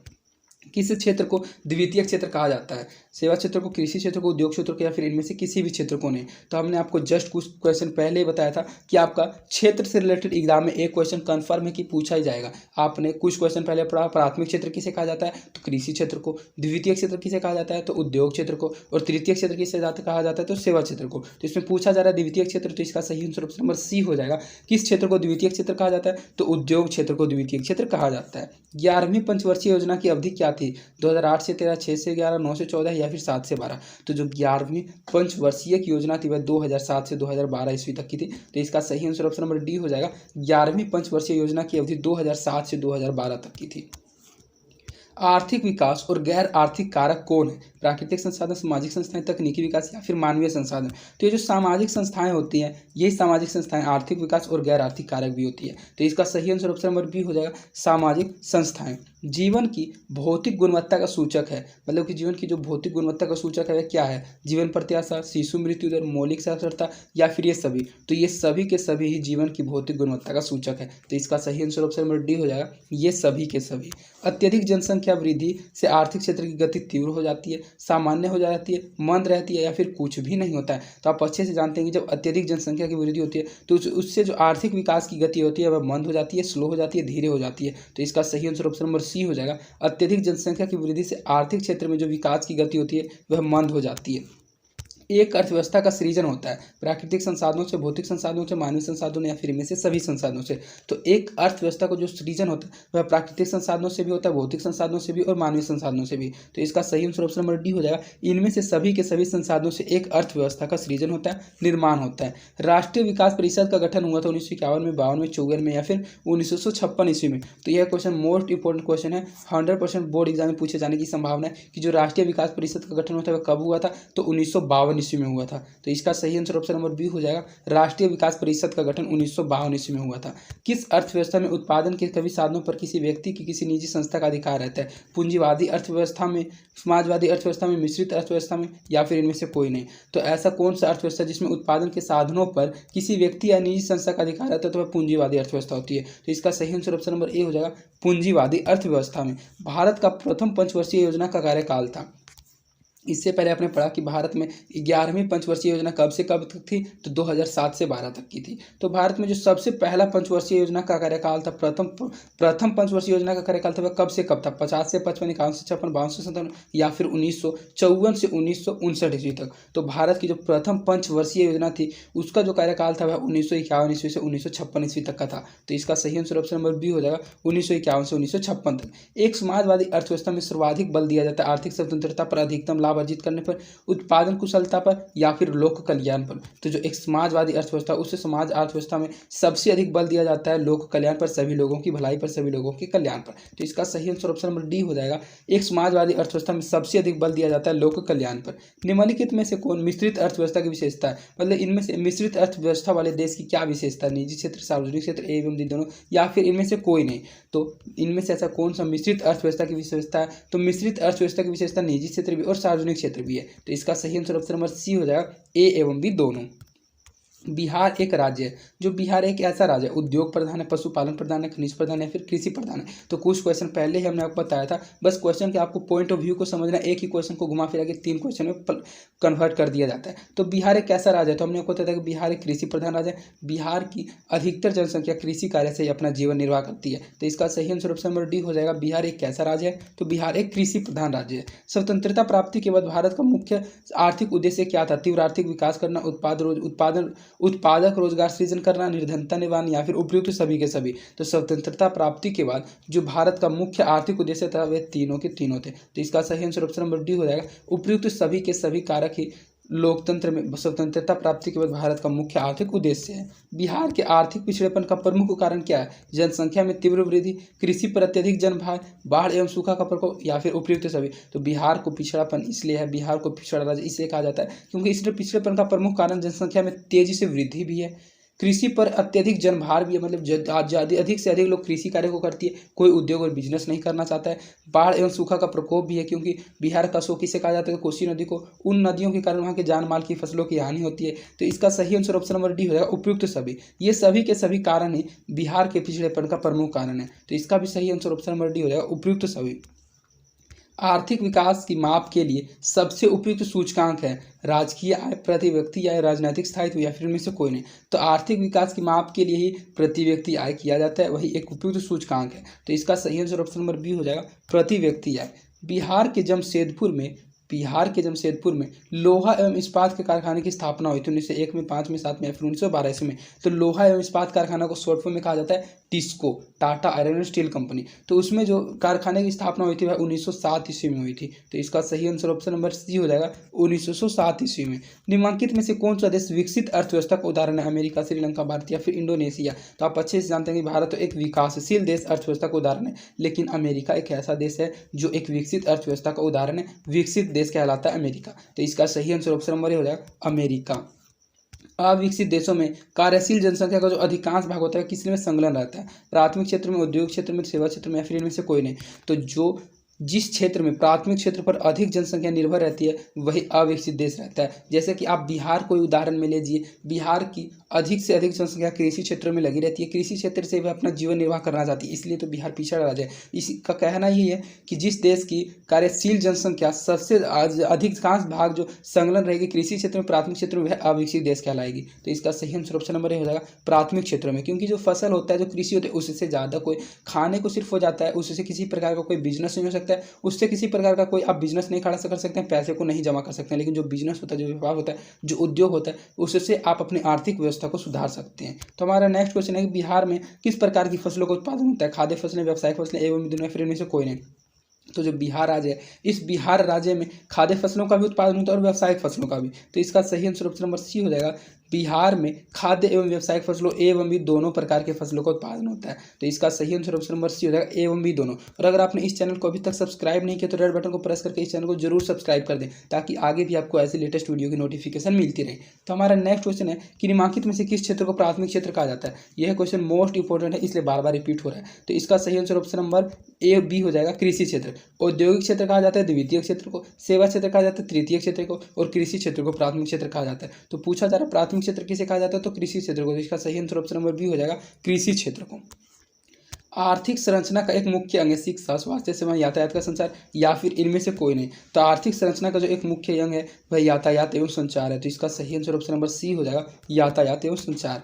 किस क्षेत्र को द्वितीय क्षेत्र कहा जाता है? सेवा क्षेत्र को, कृषि क्षेत्र को, उद्योग क्षेत्र को या फिर इनमें से किसी भी क्षेत्र को नहीं। तो हमने आपको जस्ट कुछ क्वेश्चन पहले ही बताया था कि आपका क्षेत्र से रिलेटेड एग्जाम में एक क्वेश्चन कन्फर्म है कि पूछा ही जाएगा। आपने कुछ क्वेश्चन पहले पढ़ा, प्राथमिक क्षेत्र किसे कहा जाता है? तो कृषि क्षेत्र को। द्वितीय क्षेत्र किसे कहा जाता है? तो उद्योग क्षेत्र को। और तृतीय क्षेत्र किसे कहा जाता है? तो सेवा क्षेत्र को। तो इसमें पूछा जा रहा है द्वितीय क्षेत्र, तो इसका सही आंसर ऑप्शन नंबर सी हो जाएगा। किस क्षेत्र को द्वितीय क्षेत्र कहा जाता है? तो उद्योग क्षेत्र को द्वितीय क्षेत्र कहा जाता है। 11वीं पंचवर्षीय योजना की अवधि क्या थी? 2008 से 13, 6 से 11, 9 से 14 या फिर 7 से 12। तो जो 11वीं पंचवर्षीय की योजना थी वह 2007 से 2012 ईस्वी तक की थी। तो इसका सही आंसर ऑप्शन नंबर डी हो जाएगा। 11वीं पंचवर्षीय योजना की अवधि 2007 से 2012 तक की थी। आर्थिक विकास और गैर आर्थिक कारक कौन है? प्राकृतिक संसाधन, सामाजिक संस्थाएं, तकनीकी विकास या फिर मानवीय संसाधन। तो ये जो सामाजिक संस्थाएं होती हैं, यही सामाजिक संस्थाएं आर्थिक विकास और गैर आर्थिक कारक भी होती है। तो इसका सही आंसर ऑप्शन नंबर बी हो जाएगा, सामाजिक संस्थाएं। जीवन की भौतिक गुणवत्ता का सूचक है, मतलब कि जीवन की जो भौतिक गुणवत्ता का सूचक है वह क्या है? जीवन प्रत्याशा, शिशु मृत्यु दर, मौलिक साक्षरता या फिर ये सभी। तो ये सभी के सभी ही जीवन की भौतिक गुणवत्ता का सूचक है। तो इसका सही आंसर ऑप्शन नंबर डी हो जाएगा, ये सभी के सभी। अत्यधिक जनसंख्या वृद्धि से आर्थिक क्षेत्र की गति तीव्र हो जाती है, सामान्य हो जाती है, मंद रहती है या फिर कुछ भी नहीं होता है। तो आप अच्छे से जानते हैं कि जब अत्यधिक जनसंख्या की वृद्धि होती है तो उससे जो आर्थिक विकास की गति होती है वह मंद हो जाती है, स्लो हो जाती है, धीरे हो जाती है। तो इसका सही आंसर ऑप्शन नंबर सी हो जाएगा। अत्यधिक जनसंख्या की वृद्धि से आर्थिक क्षेत्र में जो विकास की गति होती है वह मंद हो जाती है। एक अर्थव्यवस्था का सृजन होता है प्राकृतिक संसाधनों से, भौतिक संसाधनों से, मानवीय संसाधनों या फिर इनमें से सभी संसाधनों से। तो एक अर्थव्यवस्था को जो सृजन होता है वह प्राकृतिक संसाधनों से भी होता है, भौतिक संसाधनों से भी और मानवीय संसाधनों से भी। तो इसका सही आंसर ऑप्शन नंबर डी हो जाएगा। इनमें से सभी के सभी संसाधनों से एक अर्थव्यवस्था का सृजन होता है, निर्माण होता है। राष्ट्रीय विकास परिषद का गठन हुआ था 1951 में, 52 में, 54 में या फिर 1956 ईस्वी में। तो यह क्वेश्चन मोस्ट इंपॉर्टेंट क्वेश्चन है, 100% बोर्ड एग्जाम में पूछे जाने की संभावना है कि जो राष्ट्रीय विकास परिषद का गठन होता है वह कब हुआ था? तो 1952 ईस्वी में हुआ था। तो इसका सही आंसर ऑप्शन नंबर बी हो जाएगा। राष्ट्रीय विकास परिषद का गठन 1952 ईस्वी में हुआ था। किस अर्थव्यवस्था में उत्पादन के सभी साधनों पर किसी व्यक्ति की किसी निजी संस्था का अधिकार रहता है? पूंजीवादी अर्थव्यवस्था में, समाजवादी अर्थव्यवस्था में, मिश्रित अर्थव्यवस्था में, या फिर इनमें से कोई नहीं। तो ऐसा कौन सा अर्थव्यवस्था जिसमें उत्पादन के साधनों पर किसी व्यक्ति या निजी संस्था का अधिकार रहता है? तो वह पूंजीवादी अर्थव्यवस्था होती है। तो इसका सही आंसर ऑप्शन नंबर ए हो जाएगा। पूंजीवादी अर्थव्यवस्था में भारत का प्रथम पंचवर्षीय योजना का कार्यकाल था। इससे पहले आपने पढ़ा कि भारत में 11वीं पंचवर्षीय योजना कब से कब तक थी? तो 2007 से 12 तक की थी। तो भारत में जो सबसे पहला पंचवर्षीय योजना का कार्यकाल था, प्रथम पंचवर्षीय योजना का कार्यकाल था, वह कब से कब था? 50 से 55, 51 से 56, 52 से 57, या फिर 1954 से 1959 ईस्वी तक। तो भारत की जो प्रथम पंचवर्षीय योजना थी उसका जो कार्यकाल था वह 1951 ईस्वी से 1956 ईस्वी तक का था। तो इसका सही आंसर ऑप्शन नंबर बी हो जाएगा, 1951 से 1956 तक। एक समाजवादी अर्थव्यवस्था में सर्वाधिक बल दिया जाता है आर्थिक स्वतंत्रता पर, अधिकतम लाभ अर्जित करने पर, उत्पादन कुशलता पर, या फिर लोक कल्याण पर। तो जो एक समाजवादी अर्थव्यवस्था, उस समाज अर्थव्यवस्था में सबसे अधिक बल दिया जाता है लोक कल्याण पर, सभी लोगों की भलाई पर, सभी लोगों के कल्याण पर। तो इसका सही आंसर ऑप्शन नंबर डी हो जाएगा। एक समाजवादी अर्थव्यवस्था में सबसे अधिक बल दिया जाता है लोक कल्याण पर। निम्नलिखित में से कौन मिश्रित अर्थव्यवस्था की विशेषता है? मतलब इनमें से मिश्रित अर्थव्यवस्था वाले देश की क्या विशेषता है? निजी क्षेत्र, सार्वजनिक क्षेत्र, एवं दोनों, या फिर इनमें से कोई नहीं। तो इनमें से ऐसा कौन सा मिश्रित अर्थव्यवस्था की विशेषता है? तो मिश्रित अर्थव्यवस्था की विशेषता निजी क्षेत्र भी और सार्वजनिक क्षेत्र भी है। तो इसका सही आंसर ऑप्शन नंबर सी हो जाएगा, ए एवं बी दोनों। बिहार एक राज्य है। जो बिहार एक ऐसा राज्य है, उद्योग प्रधान है, पशुपालन प्रधान है, खनिज प्रधान है, फिर कृषि प्रधान है। तो कुछ क्वेश्चन पहले ही हमने आपको बताया था, बस क्वेश्चन के आपको पॉइंट ऑफ व्यू को समझना। एक ही क्वेश्चन को घुमा फिरा के 3 क्वेश्चन में कन्वर्ट कर दिया जाता है। तो बिहार एक कैसा राज्य है? तो हमने आपको बताया कि बिहार एक कृषि प्रधान राज्य है। बिहार की अधिकतर जनसंख्या कृषि कार्य से ही अपना जीवन निर्वाह करती है। तो इसका सही आंसर ऑप्शन नंबर डी हो जाएगा। बिहार एक कैसा राज्य है? तो बिहार एक कृषि प्रधान राज्य है। स्वतंत्रता प्राप्ति के बाद भारत का मुख्य आर्थिक उद्देश्य क्या था? तीव्र आर्थिक विकास करना, उत्पादक रोजगार सृजन करना, निर्धनता निवारण, या फिर उपयुक्त सभी के सभी। तो स्वतंत्रता प्राप्ति के बाद जो भारत का मुख्य आर्थिक उद्देश्य था वे तीनों के तीनों थे। तो इसका सही आंसर ऑप्शन नंबर डी हो जाएगा। उपयुक्त सभी के सभी कारक ही लोकतंत्र में स्वतंत्रता प्राप्ति के बाद भारत का मुख्य आर्थिक उद्देश्य है। बिहार के आर्थिक पिछड़ेपन का प्रमुख कारण क्या है? जनसंख्या में तीव्र वृद्धि, कृषि पर अत्यधिक जनभार, बाढ़ एवं सूखा का प्रकोप, या फिर उपयुक्त सभी। तो बिहार को पिछड़ापन इसलिए है, बिहार को पिछड़ा राज्य इसलिए कहा जाता है क्योंकि इसलिए पिछड़ेपन का प्रमुख कारण जनसंख्या में तेजी से वृद्धि भी है, कृषि पर अत्यधिक जनभार भी है, मतलब अधिक से अधिक लोग कृषि कार्य को करती है, कोई उद्योग और बिजनेस नहीं करना चाहता है। बाढ़ एवं सूखा का प्रकोप भी है क्योंकि बिहार का शो किसे कहा जाता है? कोसी नदी को। उन नदियों के कारण वहाँ के जान माल की फसलों की हानि होती है। तो इसका सही आंसर ऑप्शन नंबर डी हो जाएगा, उपयुक्त सभी। ये सभी के सभी कारण ही बिहार के पिछड़ेपन का प्रमुख कारण है। तो इसका भी सही आंसर ऑप्शन नंबर डी हो जाएगा, उपयुक्त सभी। आर्थिक विकास की माप के लिए सबसे उपयुक्त सूचकांक है राजकीय आय, प्रति व्यक्ति आय, राजनीतिक स्थायित्व, या फिर इनमें से कोई नहीं। तो आर्थिक विकास की माप के लिए ही प्रति व्यक्ति आय किया जाता है, वही एक उपयुक्त सूचकांक है। तो इसका सही आंसर ऑप्शन नंबर बी हो जाएगा, प्रति व्यक्ति आय। बिहार के जमशेदपुर में लोहा एवं इस्पात के कारखाने की स्थापना हुई थी 1901 में, 5 में, 7 में, या फिर 1912 ईस्वी में। तो लोहा एवं इस्पात कारखाना को शॉर्ट फॉर्म में कहा जाता है TISCO, Tata iron and steel company. तो उसमें जो कारखाने की स्थापना हुई थी वह 1907 ईस्वी में हुई थी। तो इसका सही आंसर ऑप्शन नंबर सी हो जाएगा, 1907 ईस्वी में। निम्नलिखित में से कौन सा देश विकसित अर्थव्यवस्था का उदाहरण है? अमेरिका, श्रीलंका, भारत, या फिर इंडोनेशिया। तो आप अच्छे से जानते हैं कि भारत तो एक विकासशील देश अर्थव्यवस्था का उदाहरण है, लेकिन अमेरिका एक ऐसा देश है जो एक विकसित अर्थव्यवस्था का उदाहरण है। विकसित देश कहलाता है अमेरिका। तो इसका सही आंसर ऑप्शन नंबर ए हो जाएगा, अमेरिका। अविकसित देशों में कार्यशील जनसंख्या का जो अधिकांश भाग होता है किसमें में संलग्न रहता है? प्राथमिक क्षेत्र में, उद्योग क्षेत्र में, सेवा क्षेत्र में, या फिर इनमें से कोई नहीं। तो जिस क्षेत्र में प्राथमिक क्षेत्र पर अधिक जनसंख्या निर्भर रहती है वही अविकसित देश रहता है। जैसे कि आप बिहार को उदाहरण में लीजिए, बिहार की अधिक से अधिक जनसंख्या कृषि क्षेत्र में लगी रहती है, कृषि क्षेत्र से वह अपना जीवन निर्वाह करना चाहती है, इसलिए तो बिहार पिछड़ा राज्य है। इसका कहना यही है कि जिस देश की कार्यशील जनसंख्या सबसे अधिकांश भाग जो संलग्न रहेगी कृषि क्षेत्र में, प्राथमिक क्षेत्र में, वह अविकसित देश कहलाएगी। तो इसका सही आंसर ऑप्शन नंबर ए हो जाएगा, प्राथमिक क्षेत्र में, क्योंकि जो फसल होता है, जो कृषि होता है, उससे ज़्यादा कोई खाने को सिर्फ हो जाता है, उससे किसी प्रकार का कोई बिजनेस नहीं हो सकता है, उससे किसी प्रकार का कोई आप बिजनेस नहीं खड़ा कर सकते हैं, पैसे को नहीं जमा कर सकते हैं। लेकिन जो बिजनेस होता है, जो व्यापार होता है, जो उद्योग होता है, उससे आप अपनी आर्थिक व्यवस्था को सुधार सकते हैं। तो हमारा नेक्स्ट क्वेश्चन है कि बिहार में किस प्रकार की फसलों का उत्पादन होता है? खाद्य फसलें, व्यावसायिक फसलें, एवं दोनों, फिर इनमें से कोई नहीं। तो जो बिहार राज्य है, इस बिहार राज्य में खाद्य फसलों का भी उत्पादन होता है और व्यावसायिक फसलों का भी। तो इसका सही आंसर ऑप्शन नंबर सी हो जाएगा, बिहार में खाद्य एवं व्यावसायिक फसलों एवं भी दोनों प्रकार के फसलों का उत्पादन होता है। तो इसका सही आंसर ऑप्शन नंबर सी हो जाएगा, एवं भी दोनों। और अगर आपने इस चैनल को अभी तक सब्सक्राइब नहीं किया तो रेड बटन को प्रेस करके इस चैनल को जरूर सब्सक्राइब कर दें, ताकि आगे भी आपको ऐसे लेटेस्ट वीडियो की नोटिफिकेशन मिलती रहे। तो हमारा नेक्स्ट क्वेश्चन है कि निम्नलिखित में से किस क्षेत्र को प्राथमिक क्षेत्र कहा जाता है। यह क्वेश्चन मोस्ट इंपोर्टेंट है, इसलिए बार बार रिपीट हो रहा है। तो इसका सही answer option number A B हो जाएगा, कृषि क्षेत्र। औद्योगिक क्षेत्र कहा जाता है द्वितीय क्षेत्र को, सेवा क्षेत्र कहा जाता है तृतीय क्षेत्र को, और कृषि क्षेत्र को प्राथमिक क्षेत्र कहा जाता है। तो पूछा जा रहा है प्राथमिक क्षेत्र किसे कहा जाता है, तो कृषि क्षेत्र को। तो इसका सही आंसर ऑप्शन नंबर बी हो जाएगा, कृषि क्षेत्र को। आर्थिक संरचना का एक मुख्य अंग है शिक्षा, स्वास्थ्य सेवा, यातायात का संचार, या फिर इनमें से कोई नहीं। तो आर्थिक संरचना का जो एक मुख्य अंग है वह यातायात एवं संचार है। तो इसका सही आंसर ऑप्शन नंबर सी हो जाएगा, यातायात एवं संचार।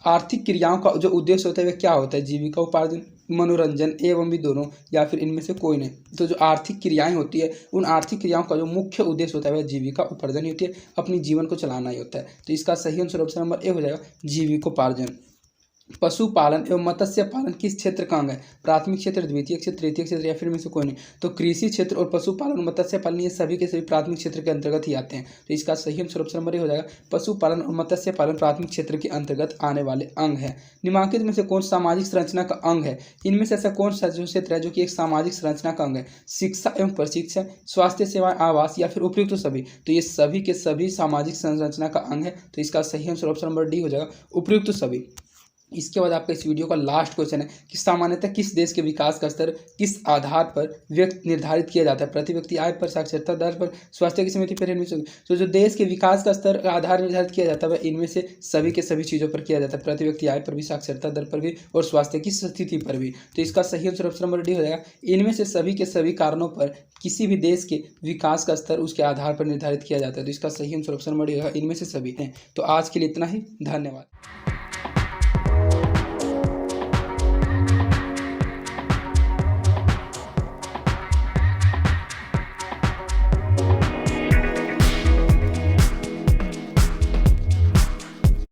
आर्थिक क्रियाओं का जो उद्देश्य होता है वह क्या होता है, जीविका उपार्जन, मनोरंजन एवं भी दोनों, या फिर इनमें से कोई नहीं। तो जो आर्थिक क्रियाएं होती है उन आर्थिक क्रियाओं का जो मुख्य उद्देश्य होता है वह जीविका उपार्जन ही होती है, अपनी जीवन को चलाना ही होता है। तो इसका सही आंसर ऑप्शन नंबर ए हो जाएगा, जीविकोपार्जन। पशुपालन एवं मत्स्य पालन किस क्षेत्र का अंग है, प्राथमिक क्षेत्र, द्वितीय क्षेत्र, तृतीय क्षेत्र, या फिर में से कोई नहीं। तो कृषि क्षेत्र और पशुपालन, मत्स्य पालन ये सभी के सभी प्राथमिक क्षेत्र के अंतर्गत ही आते हैं। तो इसका सही आंसर ऑप्शन नंबर ए हो जाएगा, पशुपालन और मत्स्य पालन प्राथमिक क्षेत्र के अंतर्गत आने वाले अंग है। निम्नलिखित में से कौन सामाजिक संरचना का अंग है, इनमें से ऐसा कौन सा जो क्षेत्र है जो कि एक सामाजिक संरचना का अंग है, शिक्षा एवं प्रशिक्षण, स्वास्थ्य सेवाएं, आवास, या फिर उपयुक्त सभी। तो ये सभी के सभी सामाजिक संरचना का अंग है। तो इसका सही आंसर ऑप्शन नंबर डी हो जाएगा, उपयुक्त सभी। इसके बाद आपका इस वीडियो का लास्ट क्वेश्चन है कि सामान्यतः किस देश के विकास का स्तर किस आधार पर व्यक्त निर्धारित किया जाता है, प्रति व्यक्ति आय पर, साक्षरता दर पर, स्वास्थ्य की समिति पर, इनमें से। तो जो देश के विकास का स्तर आधार निर्धारित किया जाता है वह इनमें से सभी के सभी चीज़ों पर किया जाता है, प्रति व्यक्ति आय पर भी, साक्षरता दर पर भी, और स्वास्थ्य की स्थिति पर भी। तो इसका सही आंसर ऑप्शन नंबर डी हो जाएगा, इनमें से सभी के सभी कारणों पर किसी भी देश के विकास का स्तर उसके आधार पर निर्धारित किया जाता है। तो इसका सही आंसर ऑप्शन नंबर डी होगा, इनमें से सभी हैं। तो आज के लिए इतना ही, धन्यवाद।